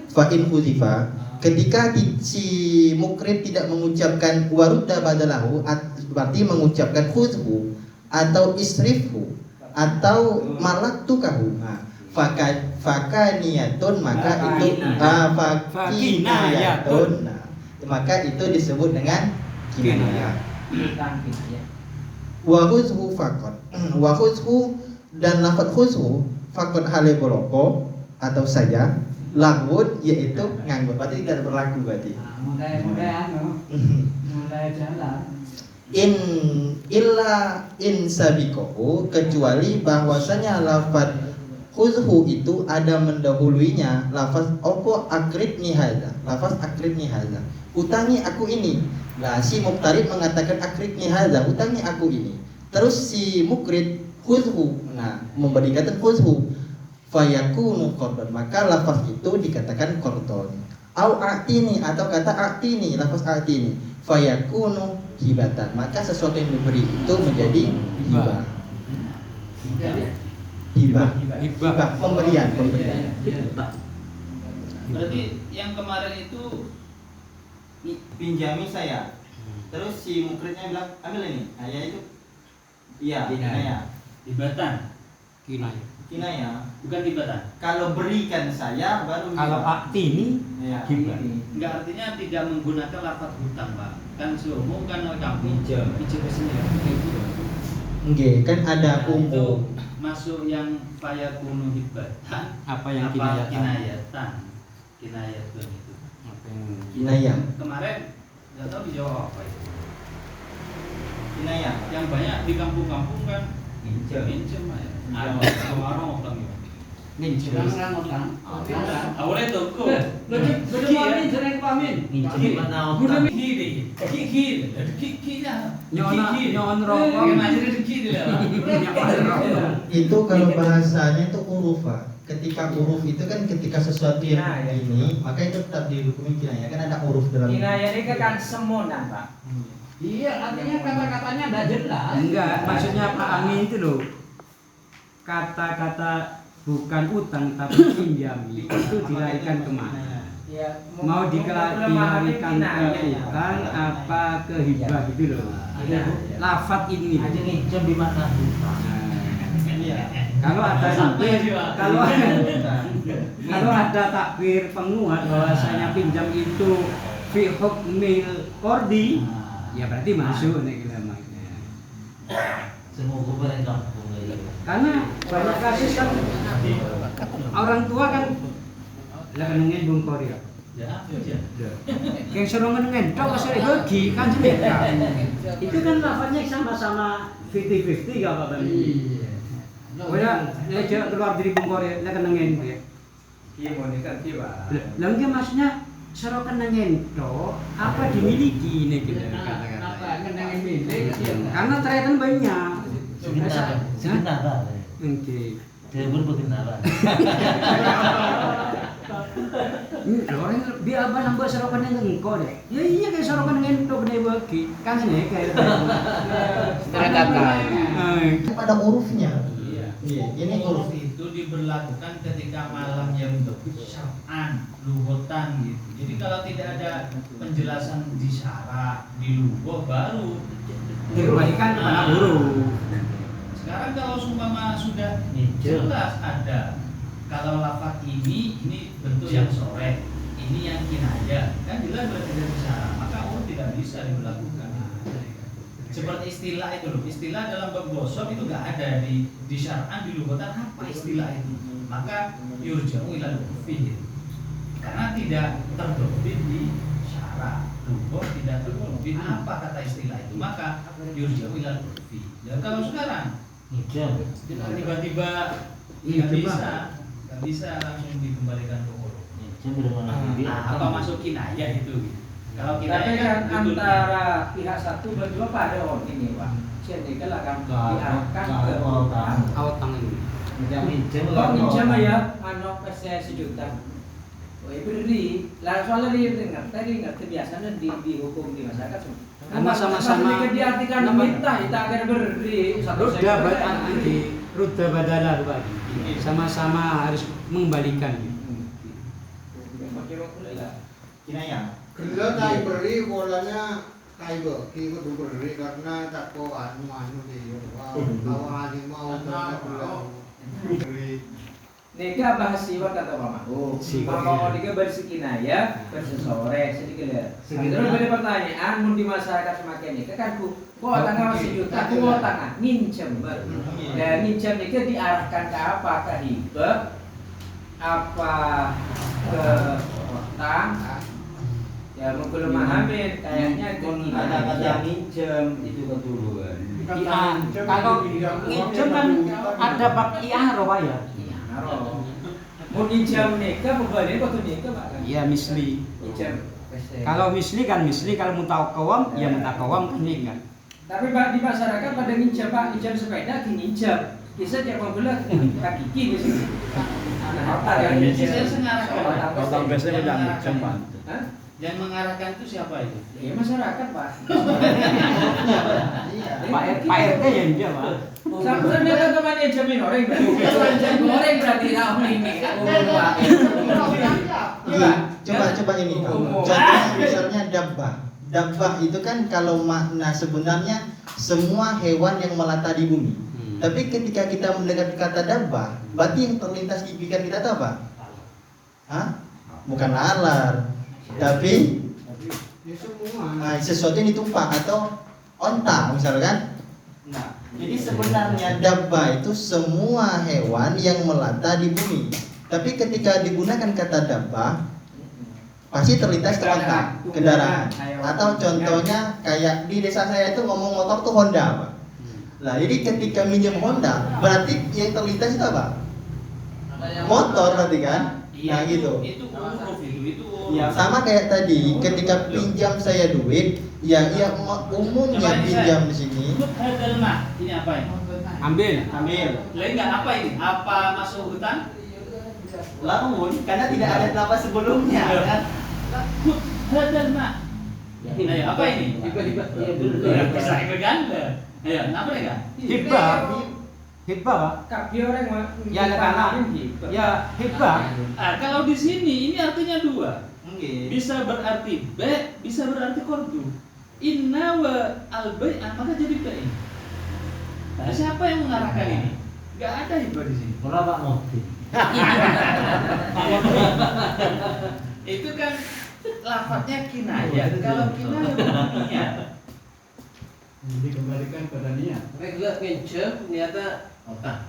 fa in huzifa, ketika si mukrid tidak mengucapkan warudda badalahu, berarti mengucapkan khudhu atau isrifhu atau malaktukahu. Fakaniyatun, maka itu fakinayatun, maka itu disebut dengan kinayah. Wa khudhu faqat. Wa khudhu, dan lafaz khudhu faqat hale boloko atau saja lagun, yaitu nganggur, berarti tidak berlaku berarti. Mulai jalan. in sabiqahu, kecuali bahwasanya lafaz khuzhu itu ada mendahuluinya lafaz opo akridni hadza, lafaz akridni hadza, utangi aku ini. Nah, si muqtarid mengatakan akridni hadza, utangi aku ini. Terus si mukrid khuzhu, nah memberi kata khuzhu, fayakunu qardon, maka lafaz itu dikatakan qardon. Au a'tini, atau kata a'tini, lafaz a'tini, fayakunu hibatan, maka sesuatu yang diberi itu menjadi hibah. Hibah, pemberian. Berarti yang kemarin itu Pinjami saya. Terus si mukridnya bilang, ambil ini. Nah, ya itu. Iya, kinaya. hibatan, Kinaya. bukan hibatan. Kalau berikan saya baru Kalau hibah. aktini Ya. hibah. Enggak, artinya tidak menggunakan lafaz hutang, Pak. Kan seumum kan kamu Pinjam. sendiri. Nggih, kan ada Nah, itu umum. masuk yang fayakunu hibatan. Apa yang apa kinayatan? kinayatun itu. Apa yang Kinaya. Kemarin nggak tahu dijawab apa itu. Kinaya. Yang banyak di kampung-kampung kan Pinjam. pinjam ya. Ada orang utang ya. ninja. Awalnya tuh kok. Betul pamin, sering pamin. Pinjam mana Guna otak. kiri, kiri lah. Nyon rokok. Itu kalau bahasanya itu uruf, Pak. Ketika uruf itu kan ketika sesuatu yang Kinaya. ini, maka itu tetap dihukumi kinaya. Kan ada uruf dalam. Kinaya ini kan semonan, Pak. Iya, artinya kata-katanya tidak jelas. Enggak, maksudnya Pak Ami itu loh. Kata-kata bukan utang tapi pinjami itu dilarikan kemana? Ya, Mau dilarikan ke utang apa ke hibah gitu loh. Lafat ini. Aja nih jam di mana? Kalau ada takbir, kalau ada takbir penguat bahwasanya pinjam itu fi hukmil qardi, ya berarti masuk nih kita maknya. Semua kuburan kampung. Karena banyak kasus kan orang tua kan lah kenengin bung kori ya. Yang suruh menengin, coba sering bagi kan sedekah. Itu kan lafaznya sama-sama 50-50 gak apa-apa. Udah, dia keluar dari bung kori lah kenengin ya. Iya mau nikah sih, Pak. Lalu maksudnya suruh kenengin to apa dimiliki nih kita kata-kata. Kenangan milik. Karena ternyata banyak. Sebentar, Pak. Oke. Dia berkenalan. Orang dia apa nambah sorokan yang engkau deh. Ya iya kayak sorokan yang engkau bener bagi. Kan sini kayak. Pada urufnya. Iya, ini uruf. Itu diberlakukan ketika malam yang syar'an, lughatan gitu. Jadi kalau tidak ada penjelasan di syara, di lugh baru Dikembalikan kepada guru. sekarang kalau seumpama sudah jelas ada kalau lafaz ini bentuk yang sore, ini yang kinaya, kan jelas berarti dari syara, maka tidak bisa diberlakukan. Seperti istilah itu loh, istilah dalam bab gosok itu nggak ada di syar'an, di lughatan apa istilah itu, maka yurja'u ila lughi karena tidak terdoktrin di syara, lugh tidak terdoktrin apa kata istilah itu, maka yurja'u ila lughi. Dan kalau sekarang tiba-tiba nggak bisa langsung dikembalikan ke huruf. Apa masuk kinayah itu? Kalau kita Tapi kan antara pihak satu berdua pada orang ini, Pak. Jadi kan akan diarahkan ke orang. Awat tangan ini. Kok minjam ya, anu saya sejuta. Oh, beri. Lah soalnya dia dengar, tadi ngerti biasanya di hukum di masyarakat. Karena sama-sama diartikan minta, kita akan beri satu Rudda badalah bagi. Sama-sama harus mengembalikan. Kinaya. Kalau tak beri bolanya kayak beki kudu beri karena tak kau anu di awal mau beri. Nika bahas siwa kata Mama. Mama Nika bersekinaya, bersesore sedikit ya. Terus ada pertanyaan, mun di masyarakat semakin Nika kan ku tanggal sejuta, ku tanggal minjem. Dan minjem Nika diarahkan ke apa? Ke hibah, apa ke utang? Ya mengkulo memahami kayaknya Kata-kata minjem itu keturunan. Kalau minjem kan ada bab i'aro Pak ya. Mau minjam nikah pembalian waktu nikah Pak kan? Iya misli. Minjam. Kalau misli kan misli, kalau mutakawam ya mutakawam kan nikah. Tapi Pak di masyarakat pada minjam Pak, minjam sepeda diminjam. Kisah tiap pembela kaki di sini. Saya mengarahkan. Kalau biasanya udah minjem Pak. Yang mengarahkan itu siapa itu? Ya masyarakat Pak. Pak RT yang minjem Pak. Sampai kan kemana jamin orang berarti orang berarti tahu ini. Coba ini. Contohnya misalnya dabbah. Dabbah itu kan kalau makna sebenarnya semua hewan yang melata di bumi. Tapi ketika kita mendengar kata dabbah, berarti yang terlintas di pikiran kita itu apa? Hah? Bukan lalar, tapi sesuatu yang ditumpah atau onta misalkan. Nah, jadi sebenarnya dabbah itu semua hewan yang melata di bumi. Tapi ketika digunakan kata dabbah, pasti terlintas ke onta, kendaraan. Atau contohnya kayak di desa saya itu ngomong motor tuh Honda, Pak. Nah, jadi ketika minjem Honda, berarti yang terlintas itu apa? Motor berarti kan? Nah, gitu. Itu uruf itu. Ya, sama kayak tadi, ketika pinjam saya duit, ya umumnya pinjam di sini. Hadal mah, ini apa ini? Ambil. Lah enggak apa ini? Apa masuk hutan? Lamun, karena tidak ada nama sebelumnya kan? Hadal mah. Ayo, apa ini? Tiba-tiba Bisa berganda. Ayo, apa ya? Hibah. Hibah Pak. Kapi orang Ya ada kanan. Ya hibah. Kalau di sini ini artinya dua. Bisa berarti B, bisa berarti kordu. Inna wa al-bai'ah maka jadi baik. Nah, siapa yang mengarahkan ini? Gak ada hibah di sini. Berapa motif? Itu kan lafadznya kinayah. Kalau kinayah Dikembalikan pada niat. Mereka pinjam niatnya otak.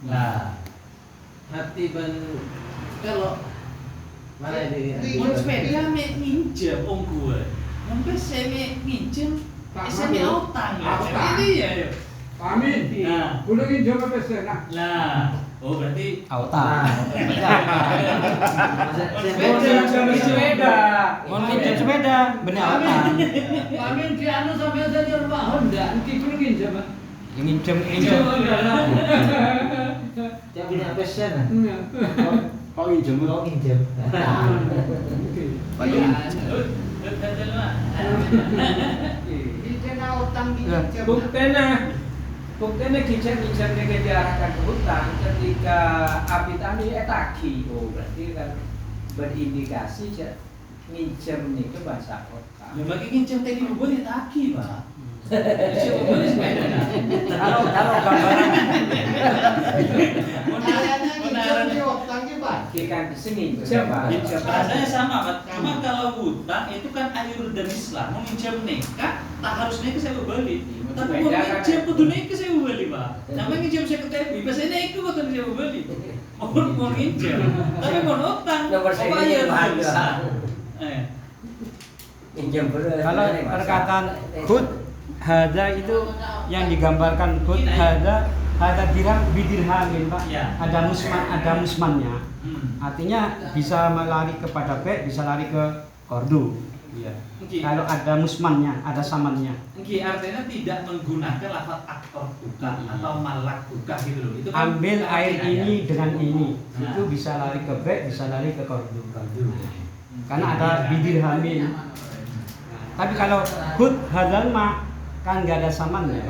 Nah, hati ban kalau mana ini? Mun sepeda me minjem om gue. Sampai saya minjem, saya utang ya. Ini ya. Amin. Nah, Kulo minjem apa sana? lah. Oh berarti Auta. sepeda. Mau minjem sepeda, bener auta. Amin di anu sampai saja rumah Honda, nanti kulo minjem. Minjem. Siapa punya passion? Kau minjem. Buktena kijang dengan diarahkan ke hutan ketika api tani etaki. Oh berarti kan berindikasi minjem nih ke bahasa kota. ya bagi minjem tadi gue taki pak. Kalau gambaran Kikan sini siapa? Rasanya sama pak. Cuma kalau hutang itu kan akhirul dan Islam. Mau minjem nikah tak harus nikah saya beli. Tapi mau minjem kudu nikah saya beli pak. Namanya minjem saya ke TV. Biasanya nikah kudu saya beli. Mau minjem. Tapi mau hutang. Apa akhirul Islam? kalau perkataan hud hada itu yang digambarkan hud hada dirham bidirhamin Pak. Ya. Ada musmannya. Artinya bisa melari kepada be, bisa lari ke kordu. Iya. Kalau ada musmannya, ada samannya. Artinya tidak menggunakan lafaz aktor buka atau malak buka gitu loh. Itu kan Ambil air kinayah. ini dengan ini, Nah. itu bisa lari ke be, bisa lari ke kordu. Karena ada bidirhamin. Tapi kalau hud hadal ma kan nggak ada samannya.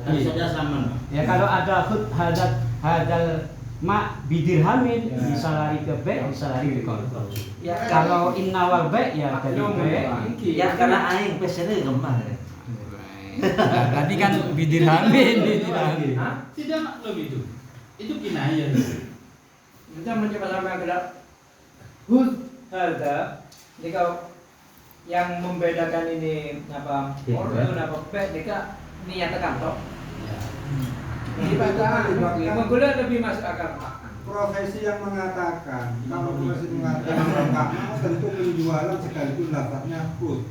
Harus ada sama. Ya kalau ada hud hadal ma bidirhamin bisa lari ke be, bisa lari ke kordu. Ya, Kalau innawal be ya dari be. Ya karena aing passionnya gemar. Berarti kan bidirhamin. Tidak maklum itu. Itu kinayah. kita mencoba sama gerak hud harga. Jika yang membedakan ini apa order apa be, jika niat kantor. Di bacaan menggunakan lebih masuk akal. profesi yang mengatakan, kalau profesi mengatakan nggak mau, tentu penjualan sekalipun lafaznya put.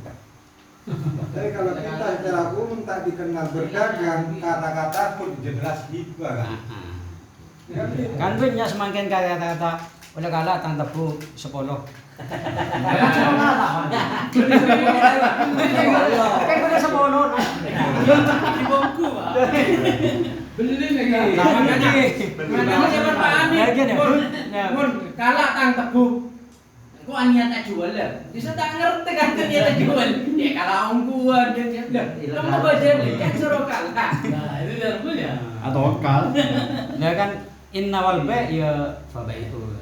Jadi kalau kita secara umum tak dikenal berdagang, kata-kata put jelas hibah kan. Kan punya semakin kata-kata oleh kalah tang tebu 10. Kan udah 10. Di bongku, Pak. Beli lagi. Mana zaman Pak Ani? Mun kalah tang tebu. Kok niatnya jual lah? Bisa tak ngerti kan niatnya jual. Ya kalah ongkuan dia. Kamu baca kan suruh kalah. Nah, itu benar ya. Atau kal. Ya kan innawal ba' ya fabai'un.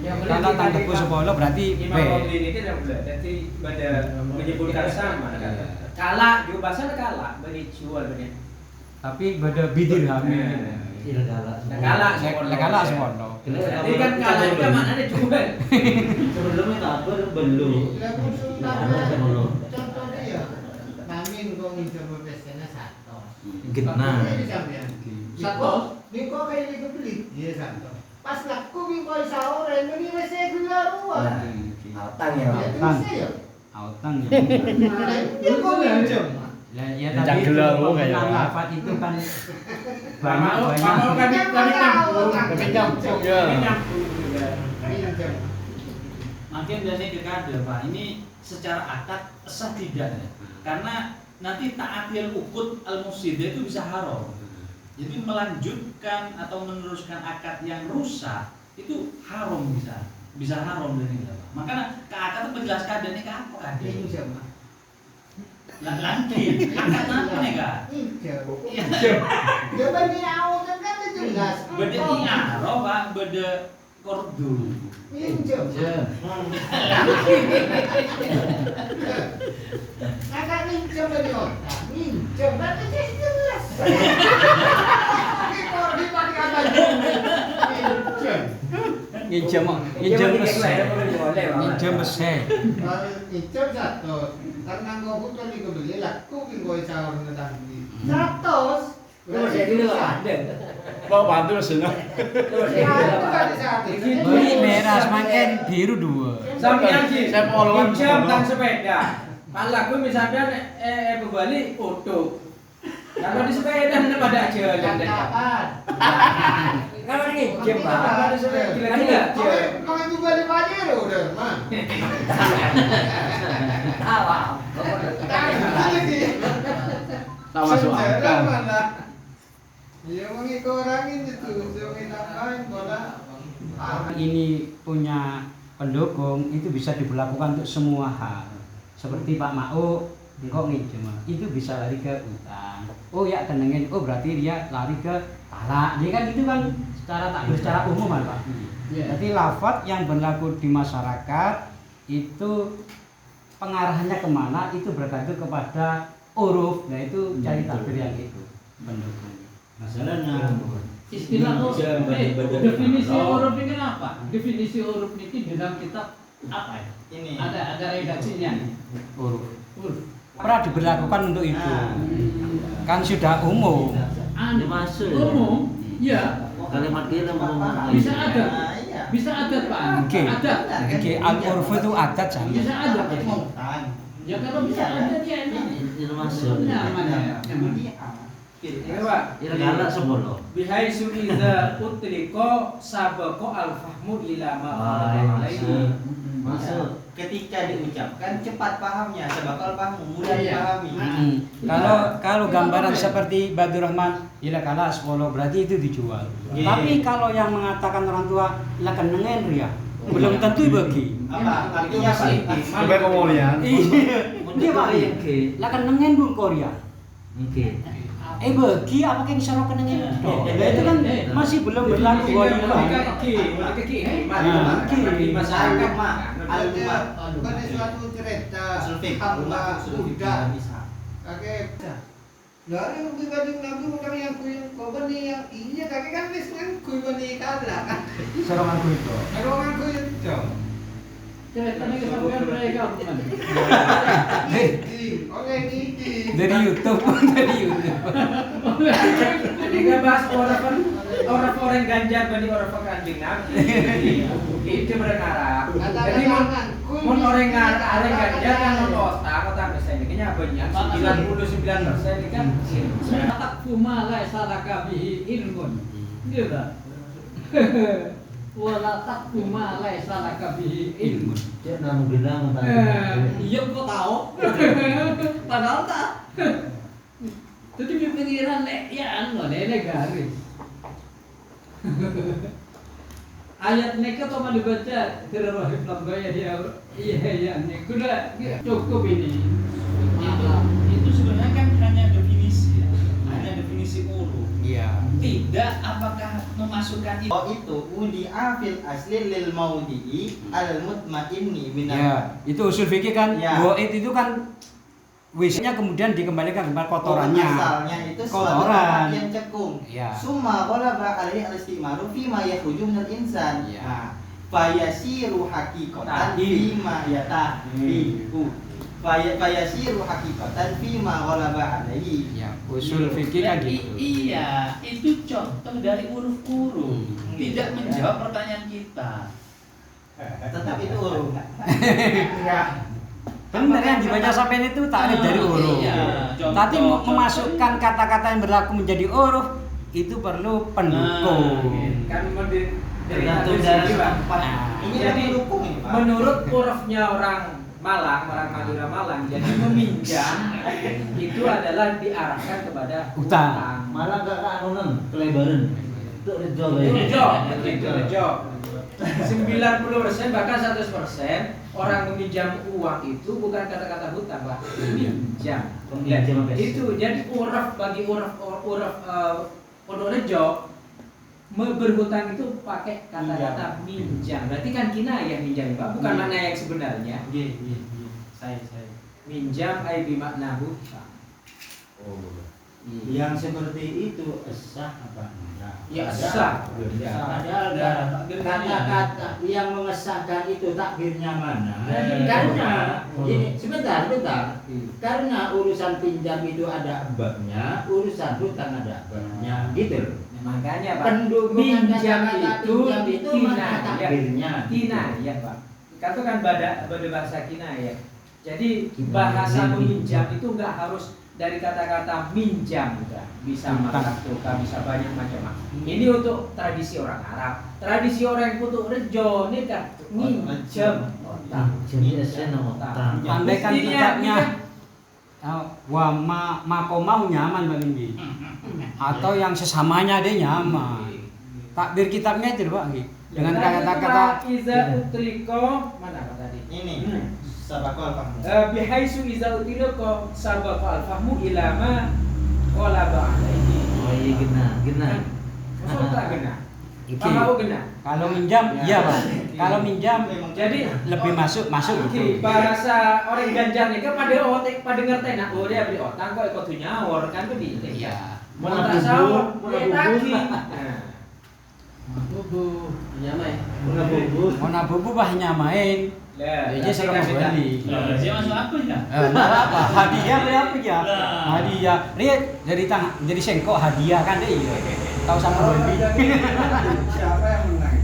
Kalau tang tebu 10 berarti B. Imam Romli ini kan jadi pada menyebutkan sama kan. Kalah juga bahasa kalah bagi jual benih. Tapi beda bidir hamil. Kalah semono. Jadi kan kalah juga maknanya jual. Sebelumnya tak apa belum. Contohnya ya, kami kau minta profesinya satu. Genah. Satu, ni kau kayak lagi beli dia satu. Pas laku kau sahur, ini masih gula ruang. Tang ya. Autang ya. Ini kau minjem. Ya tadi lafaz itu kan banyak Kami nyampung ya. Makin dari dekade Pak, ini secara akad sah tidak ya? Karena nanti ta'atil ukut al-mufsidah itu bisa haram. Jadi melanjutkan atau meneruskan akad yang rusak itu haram bisa haram dari kita. Makanya akad itu penjelaskan dan ini apa kan? Lagi akad apa nih kak? Dia bani awal kan jelas. Beda iaro Pak, beda kordu. Minjem. Agak minjem dari otak. Minjem, berarti jelas. Ini kalau dipakai apa minjem. Minjem mesin. Kalau minjem satu, karena kau butuh nih kau beli laku kau sahur nanti. 100. Terus jadi lu ada. Bawa bantu senang. Beli merah semakin biru 2. Sampean sih. Saya polwan. Pinjam tang sepeda. Kalau aku misalnya berbalik foto. Kalau di sepeda mana pada jalan. Kalau ini pinjam kalau di sepeda gila-gila. Kalau itu balik Pajero udah, man. Awal. Tak masuk akal. Ya mengikutin itu, jangan tambahin bola. Ini punya pendukung itu bisa diberlakukan untuk semua hal. Seperti Pak Ma'u, engkau nginjem, itu bisa lari ke utang. Oh ya kenengin, oh berarti dia lari ke talak. Dia kan itu kan secara umum kan Pak. Jadi lafaz yang berlaku di masyarakat itu pengarahnya kemana itu bergantung kepada uruf. Nah itu cari takbir yang itu pendukung. Masalahnya Istilah definisi huruf ini apa? Definisi huruf ini dalam kitab apa ya? Ini Ada redaksinya. Uruf. Pernah diberlakukan untuk itu. Kan sudah umum. Dimasuk. Umum, ya. Kalimat kita mau Bisa ada. Bisa ada Pak. Oke. Ada. Oke, al-urf itu adat sama. Bisa ada. Ya kalau bisa ada dia ini masuk. namanya. Ini Pak. Ya galak sebelum. Bihai su'iza utriko sabako al-fahmu ila ma'alaihi. masuk ketika diucapkan cepat pahamnya, sebab paham mudah dipahami. Kalau gambaran seperti Badur Rahman, ila kala 10 berarti itu dijual. Tapi kalau yang mengatakan orang tua ila kenengen ria, belum tentu bagi. Apa artinya apa? Sampai pemulihan. Dia bagi. Lah kenengen dulu Korea. Oke. Bagi apa yang bisa kenengen? Itu kan masih belum berlaku goliman. Masyarakat ada suatu cerita hamba budak kakek dari mungkin kadang nabi orang yang kuing korban yang iya kakek kan wis kan korban kalah kan Serangan itu. orang kuing itu Ceritanya kesampaian mereka oke ini Dari YouTube. Jadi nggak bahas orang kan orang ganjar bani orang kanjeng Nabi. Itu berengarap. Jadi mun orang ganjar kan non otak misalnya kayaknya banyak 99% ini kan. Tak kuma la salaka bihi ilmun. Gitu. Wala tak kuma la salaka bihi ilmun. Cek namu bilang Iya kok tahu. Padahal tak. Jadi pikiran ya anu garis. Ayat neka tuh mau dibaca terrohib lambaya dia iya nih kuda cukup ini. Itu sebenarnya kan hanya definisi ya. Hanya definisi uruf. Iya. Tidak apakah memasukkan itu. Oh itu udi afil asli lil maudii al mutmainni min. Ya, itu usul fikih kan. Ya. Wa'id itu kan wisnya kemudian dikembalikan ke kotorannya. Asalnya itu suatu Kotoran. tempat yang cekung. Ya. Summa ghalaba alaihi al-istimaru fi ma yakhruju minal insan. Ya. Nah, fayasiru haqiqatan fi ma yatahiku. Fayasiru haqiqatan fi ma ghalaba alaihi. Ya, usul fikih kan gitu. Iya, itu contoh dari huruf-huruf. Tidak menjawab pertanyaan kita. Tetap itu uruf. Enggak. Benar yang dibaca sampai itu takrif dari huruf. Iya, Tapi contoh. memasukkan kata-kata yang berlaku menjadi huruf itu perlu pendukung. Kan dari Tergantung hadis dari ini, Pak. tempat. Ini Jadi kan pendukung ini, Pak. menurut hurufnya orang Madura Malang, jadi meminjam itu adalah diarahkan kepada Utang. Malah gak anunan kelebaran. Itu rejo Rejo. 90% bahkan 100% orang meminjam uang itu bukan kata-kata hutang, Pak. Minjam. Peminjam apa? Itu jadi uruf bagi uruf Pondok Rejo berhutang itu pakai kata-kata minjam. Berarti kan kinayah minjam, Pak, bukan makna yang sebenarnya. Saya. Minjam ai bimakna hutang. Yang seperti itu sah apa enggak? Ya sah. Padahal kata-kata yang mengesahkan itu takbirnya mana? Karena ini sebentar. Karena urusan pinjam itu ada babnya, urusan hutang ada babnya, gitu loh. Makanya Pak, Pendukung minjam kata-kata itu pinjam itu mana takbirnya? kinayah, Pak. Itu kan pada bahasa kinayah. Jadi bahasa meminjam itu enggak harus dari kata-kata minjam, bisa makatuka, bisa banyak macam-macam. Ini untuk tradisi orang Arab. Tradisi orang Kutuk Rejo ini kan minjam. Jadi utang. Andaikan kitabnya wa makomau nyaman Mbak Minggi. Atau yang sesamanya dia nyaman. Takbir kitabnya itu Pak Nggih. Dengan kata-kata iza utriko mana Pak tadi? Ini sabaqal fahmu. Bihaisu iza utriko sabaqal fahmu ila ma qalaba alaihi. Oh iya gena. Maksud tak gena? Iki. Paham gena? Kalau minjam iya Pak. Kalau minjam Jadi lebih masuk Oke, itu. bahasa orang ganjar nih kan pada ngerti nak oh dia beli otang kok ikut nyawor kan begitu ya. Mau tak sawor, dia tagi. Bubu, nyamai. Mana bubu bahnya main. Lah, Jadi saya mau beli. Dia masuk apa ya? Enggak apa, hadiah beli apa ya? Hadiah. Lihat jadi sengkok hadiah kan deh. Tahu sama beli. Siapa yang menang?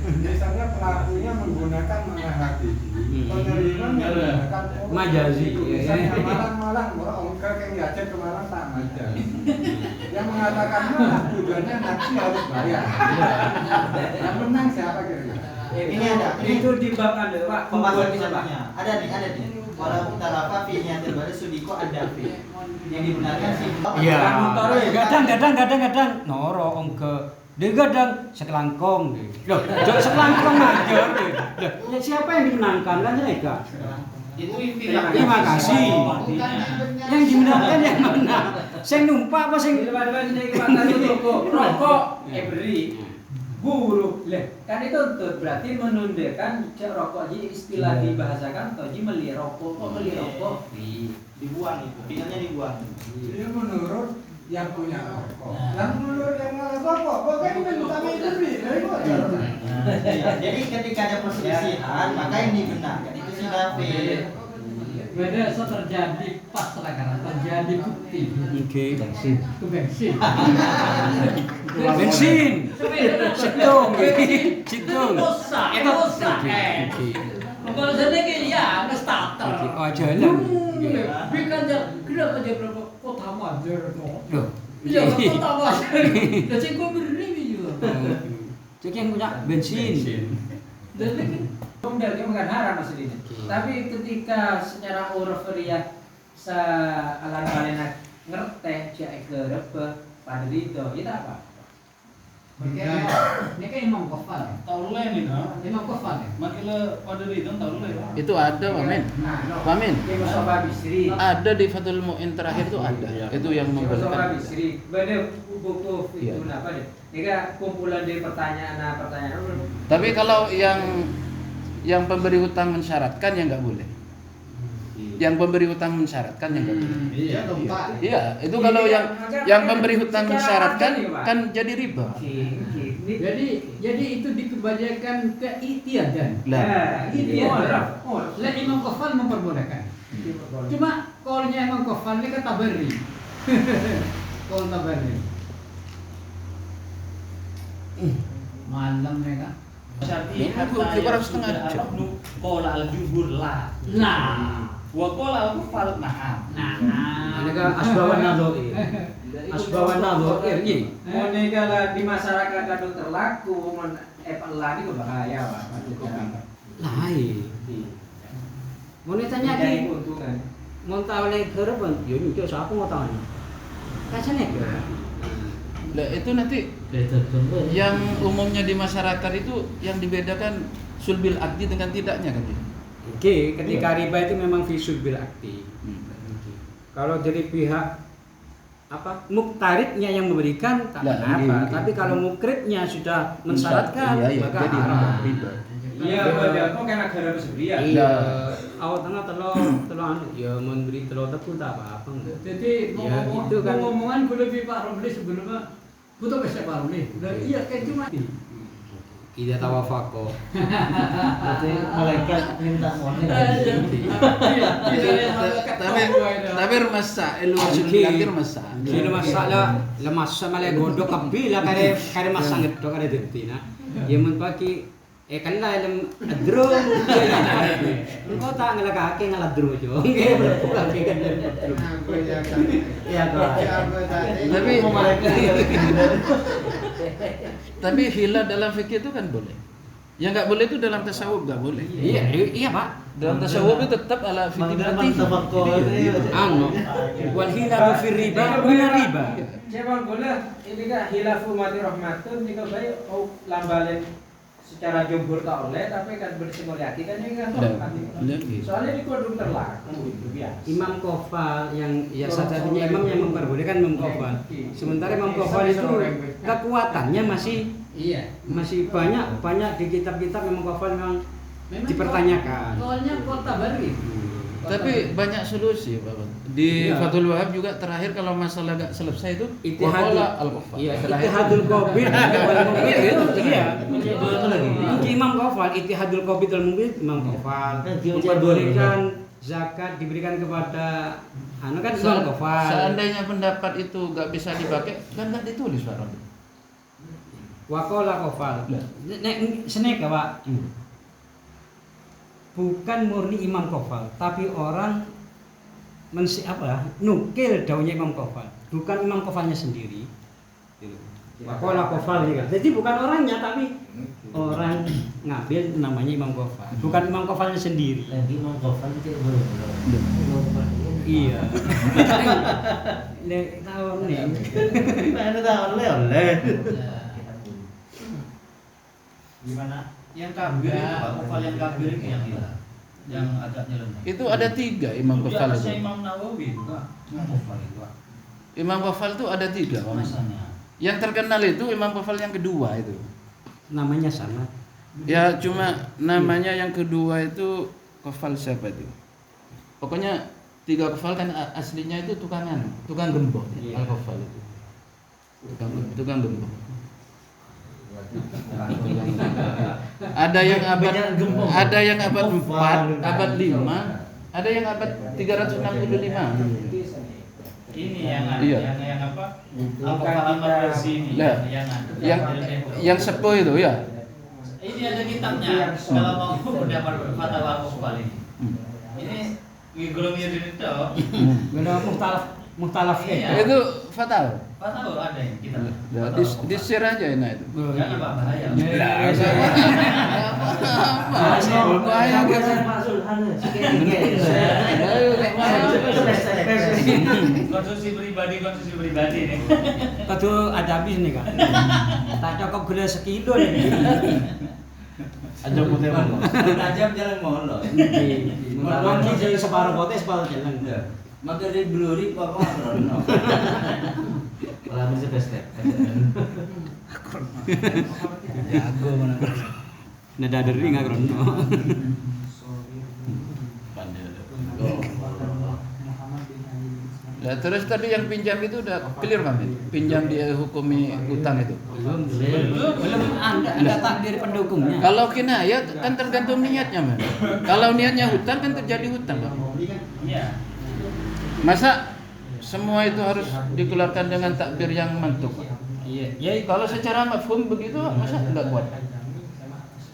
Biasanya pelakunya menggunakan mana hakiki, penerima menggunakan Majazi. Misalnya malang-malang, orang kakek ngajak ke Malang tak ngajak. Yang mengatakan malang tujuannya nanti harus bayar. Yang menang siapa kira-kira? Ini ada. Itu di bab ada Pak. Pembahasan kitabnya. Ada nih. Walau talafa fi niyatil baris sudiko ada fi. Yang dibenarkan sih. Iya. Kadang noro om ke dia kadang sekelangkong. Loh, sekelangkong aja. Loh, siapa yang dimenangkan kan mereka? Itu Terima kasih. Yang dimenangkan yang mana? Saya numpak apa sing Depan-depan sini kata rokok beri buruk leh kan itu tuh berarti menundakan rokok jadi istilah dibahasakan atau meli rokok Dibuang itu. Finalnya dibuang. Dia menurut yang punya rokok. Yang menurut yang nggak rokok, pokoknya kan utama itu beli. Jadi ketika ada perselisihan, maka yang dibenarkan itu si David. Beda terjadi pas karena terjadi bukti. Oke. Itu bensin. Bensin. Situng. Situng. Emosa. Kalau sana kan ya, nggak starter. Oh, jalan. Bukan kenapa dia berapa kota majer no? Loh. Iya, kota majer. Jadi gue beri juga. Cek yang punya bensin. Dan lagi Dia bukan haram aslinya. Tapi ketika secara urfiah sealan balena ngerteh cek ke rebe pada itu, itu apa? ini kan imam kafal. Tahu lah ini, nah. Imam kafal. Makanya pada itu tahu lah. Itu ada, Wamin. Wamin. Dia Mustafa Bisri. Ada di Fathul Mu'in terakhir itu ada. Itu yang Mustafa membolehkan. Bisri. Bener buku itu Iya. apa deh? Ini kan kumpulan dari pertanyaan. Tapi kalau yang pemberi hutang mensyaratkan ya nggak boleh. Yang pemberi hutang mensyaratkan ya nggak boleh. Iya dong Pak. Iya, itu kalau yang pemberi hutang mensyaratkan kan jadi riba. Jadi itu dikembalikan ke itiadan. Lah, Itiadan. Lah imam kafal memperbolehkan. Cuma kolnya imam kafal ini kan tabari. Kol tabari. Malam mereka. Syar'i Ini hatta kurang setengah jam. qala al-jumhur la. Nah, Wa qala al-kufar na'am. Ini kan asbawan nadhir. Asbawan nadhir iya. Mau kalau di masyarakat kadang terlaku, mau lagi berbahaya Pak. Lain. Mau ditanya Jadi di keuntungan. mau tahu lagi kerepan, yo itu siapa mau tahu nih? Kasane ke. Lah itu nanti yang umumnya di masyarakat itu yang dibedakan sulbil akdi dengan tidaknya kan ya? Oke, ketika riba itu memang fisul bil akti. Kalau dari pihak apa muktaridnya yang memberikan tak Lah, apa, iya. tapi kalau mukridnya sudah mensyaratkan Iya, maka jadi haram. riba. Iya, betul. Kok kan negara Seberia. Iya, awal tengah telur anu, ya memberi telur tebu tak apa-apa enggak. jadi Ya, gitu kan. ngomongan gue lebih Pak Romli sebelumnya. Butuh ke Pak Romli. Dan iya kayak cuma Ida tawafaqo. Berarti malaikat minta mohon. Tapi remasa, remasa. Kini masalah lemasa malah godok kabila kare masang gedok kare detina. Ya mun pagi kan lah lem adro. Engko tak ngelakake ngaladro jo. Nggih pulang ke kan. Iya kok. Tapi hila dalam fikih itu kan boleh. Yang nggak boleh itu dalam tasawuf nggak boleh. Iya Pak. Dalam tasawuf itu tetap ala fikih nanti. Anu wal hilal fi riba benar riba. Siapa boleh ini kan hilafu mati rahmatun jika baik lambalen secara jumhur tak oleh tapi kan bersimulasi kan ini kan soalnya di kodum terlaku itu biasa. Imam Qafal yang ya satu-satunya imam yang memperbolehkan Imam Qafal. Sementara Imam Qafal itu kekuatannya masih banyak di kitab-kitab Imam Qafal memang dipertanyakan. Soalnya kota baru. Tapi banyak solusi Pak. Di Fathul Wahab juga terakhir kalau masalah nggak selesai itu Ittihadul al-Qafal. Iya, Ittihadul Qabid wal Mubid itu iya. Untuk Imam Qafal Ittihadul Qabid wal Mubid Imam Qafal memperbolehkan zakat diberikan kepada kan Imam Qafal. Seandainya pendapat itu nggak bisa dipakai kan nggak ditulis Pak Rondi. Waqala Qafal. Nek senek Pak. Bukan murni Imam Qafal, tapi orang nukil daunnya Imam Qafal, bukan Imam Qafalnya sendiri. Waqala Qafal juga. Jadi bukan orangnya tapi orang ngambil namanya Imam Qafal, bukan Imam Qafalnya sendiri. Lagi Imam Qafal itu belum. Iya. Nek tahu nih. Mana tahu oleh. Gimana? Yang kabir itu Pak, Qafal yang kabir itu yang agak nyeleneh. Itu ada 3 Imam Qafal itu. Imam Nawawi juga. Imam Qafal itu. Imam Qafal itu ada 3 Masanya. Yang terkenal itu Imam Qafal yang kedua itu. Namanya sama. Ya cuma namanya yang kedua itu Qafal siapa itu? Pokoknya 3 Qafal kan aslinya itu tukang gembok. Al-Qafal itu. Tukang gembok. Ada yang abad 4, abad 5, ada yang abad 365. Ini yang ada Iya. Yang apa? Bukan Al-Qur'an kita- bersini. Nah, yang sepuh itu ya. Ini ada kitabnya. Kalau mau pendapat fatwa Al-Qur'an ini. Ini ngigulung ya itu. Benar muhtalaf Iya. Itu fatal. Fatwa ada yang kita. Ya, di share aja enak itu. Jangan apa bahaya. Bahaya gitu. Konsumsi pribadi nih. Kado ada habis nih kak. Tak cukup gula sekilo nih. Aja putih mau. Tajam jalan molo. Mungkin jadi separuh potes separuh jalan. Maka dari bluri apa rono. Kalau masih peste. Jago mana. Nada dari nggak krono. Nah, terus tadi yang pinjam itu udah clear kan? Pinjam dia hukumi utang itu. Belum ada takdir pendukungnya. Kalau kinayah kan tergantung niatnya, Man. Kalau niatnya hutang kan terjadi hutang, Pak. Iya. Masa semua itu harus dikeluarkan dengan takbir yang mantuk? Iya. Ya kalau secara mafhum begitu masa enggak kuat?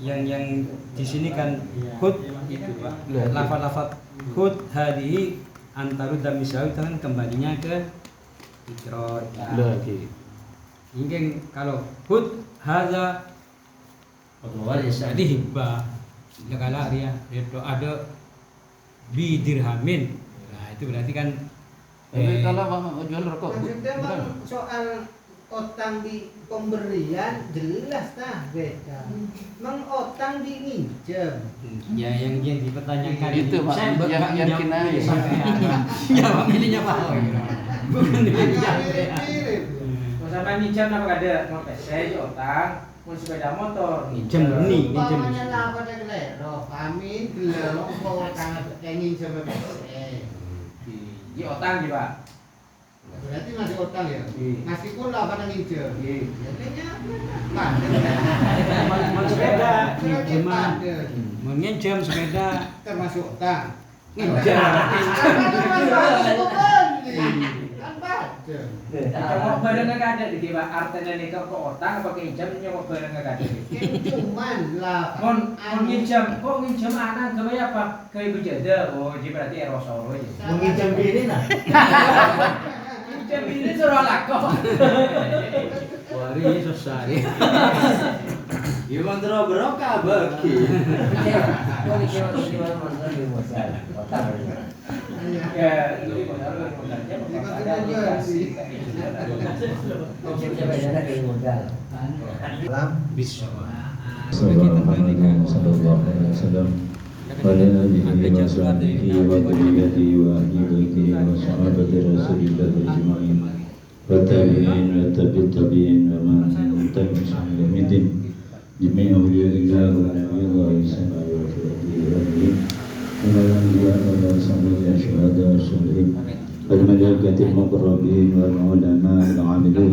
Yang di sini kan hud itu Pak. Lah, Lafaz-lafaz hud hadihi antaru dan misal itu kan kembalinya ke ikrar. Lagi. Mungkin kalau hud hadza jadi hibah. Kalau dia itu ada bidirhamin. Nah, itu berarti kan Tapi kalau mau jual rokok, Maksudnya bukan? bang, soal otang di pemberian jelas nah beda. Mengotang di minjem. ya yang dipertanyakan Itu, Pak, saya yang menjawab kinayah. sampean. Ya milihnya Pak. Bukan milihnya. Mirip-mirip. Mau sama minjam apa ada? Mau PC, otang, mau sepeda motor. Minjem nih, minjem. Umpamanya lah pada kelero, kami gelero mau otang ingin sama PC. Di otang gitu Pak. Berarti masih otang ya? Iya. Masih pula pada minjem. Iya. Jadinya Mau sepeda, berarti minjem. paden. Menginjam sepeda. Termasuk otang. Nginjam. Kan paden. Nyomok barang nggak ada di Pak. Artinya nih ke otang apa pinjam nyomok barang nggak ada. Cuman lah. Mon nginjam, kok nginjam anak gimana apa? Kayak berjada. Oh, jadi berarti erosoro ya. Menginjam bini nah. Nginjam ini suruh laku. Wari susah ya. Gimana terus berokah bagi. Ya, itu modal modalnya. Bisa. Assalamualaikum warahmatullahi wabarakatuh. Wala alihi wa sahbihi wa dhurriyyatihi wa ahli baitihi wa sahabati Rasulillah ajma'in. Wa tabi'in wa tabi'in wa man tabi'ahum bi ihsan jami'a awliyaillah wa nabiyillah sallallahu alaihi wa sallam. Wa al-anbiya wa sahbihi syuhada wa syuhadin wal malaikatil muqarrabin wal ulama wal 'amilin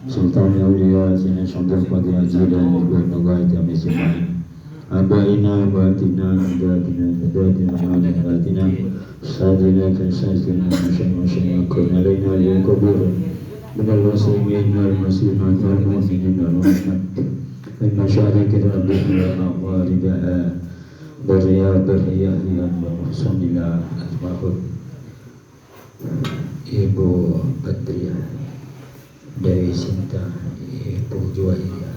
sultan awliya sina syamsul qadir jilani wa nagaita mismain abaina batina datina datina datina sadina sadina masya kunalina lil kubur min al muslimin wal muslimat wal mu'minin wal mu'minat min masyaariqil ardi wa magharibiha berhiya wa muhsanillah asma'ul Ibu Patria dari Sinta, Ibu Juwairiyah,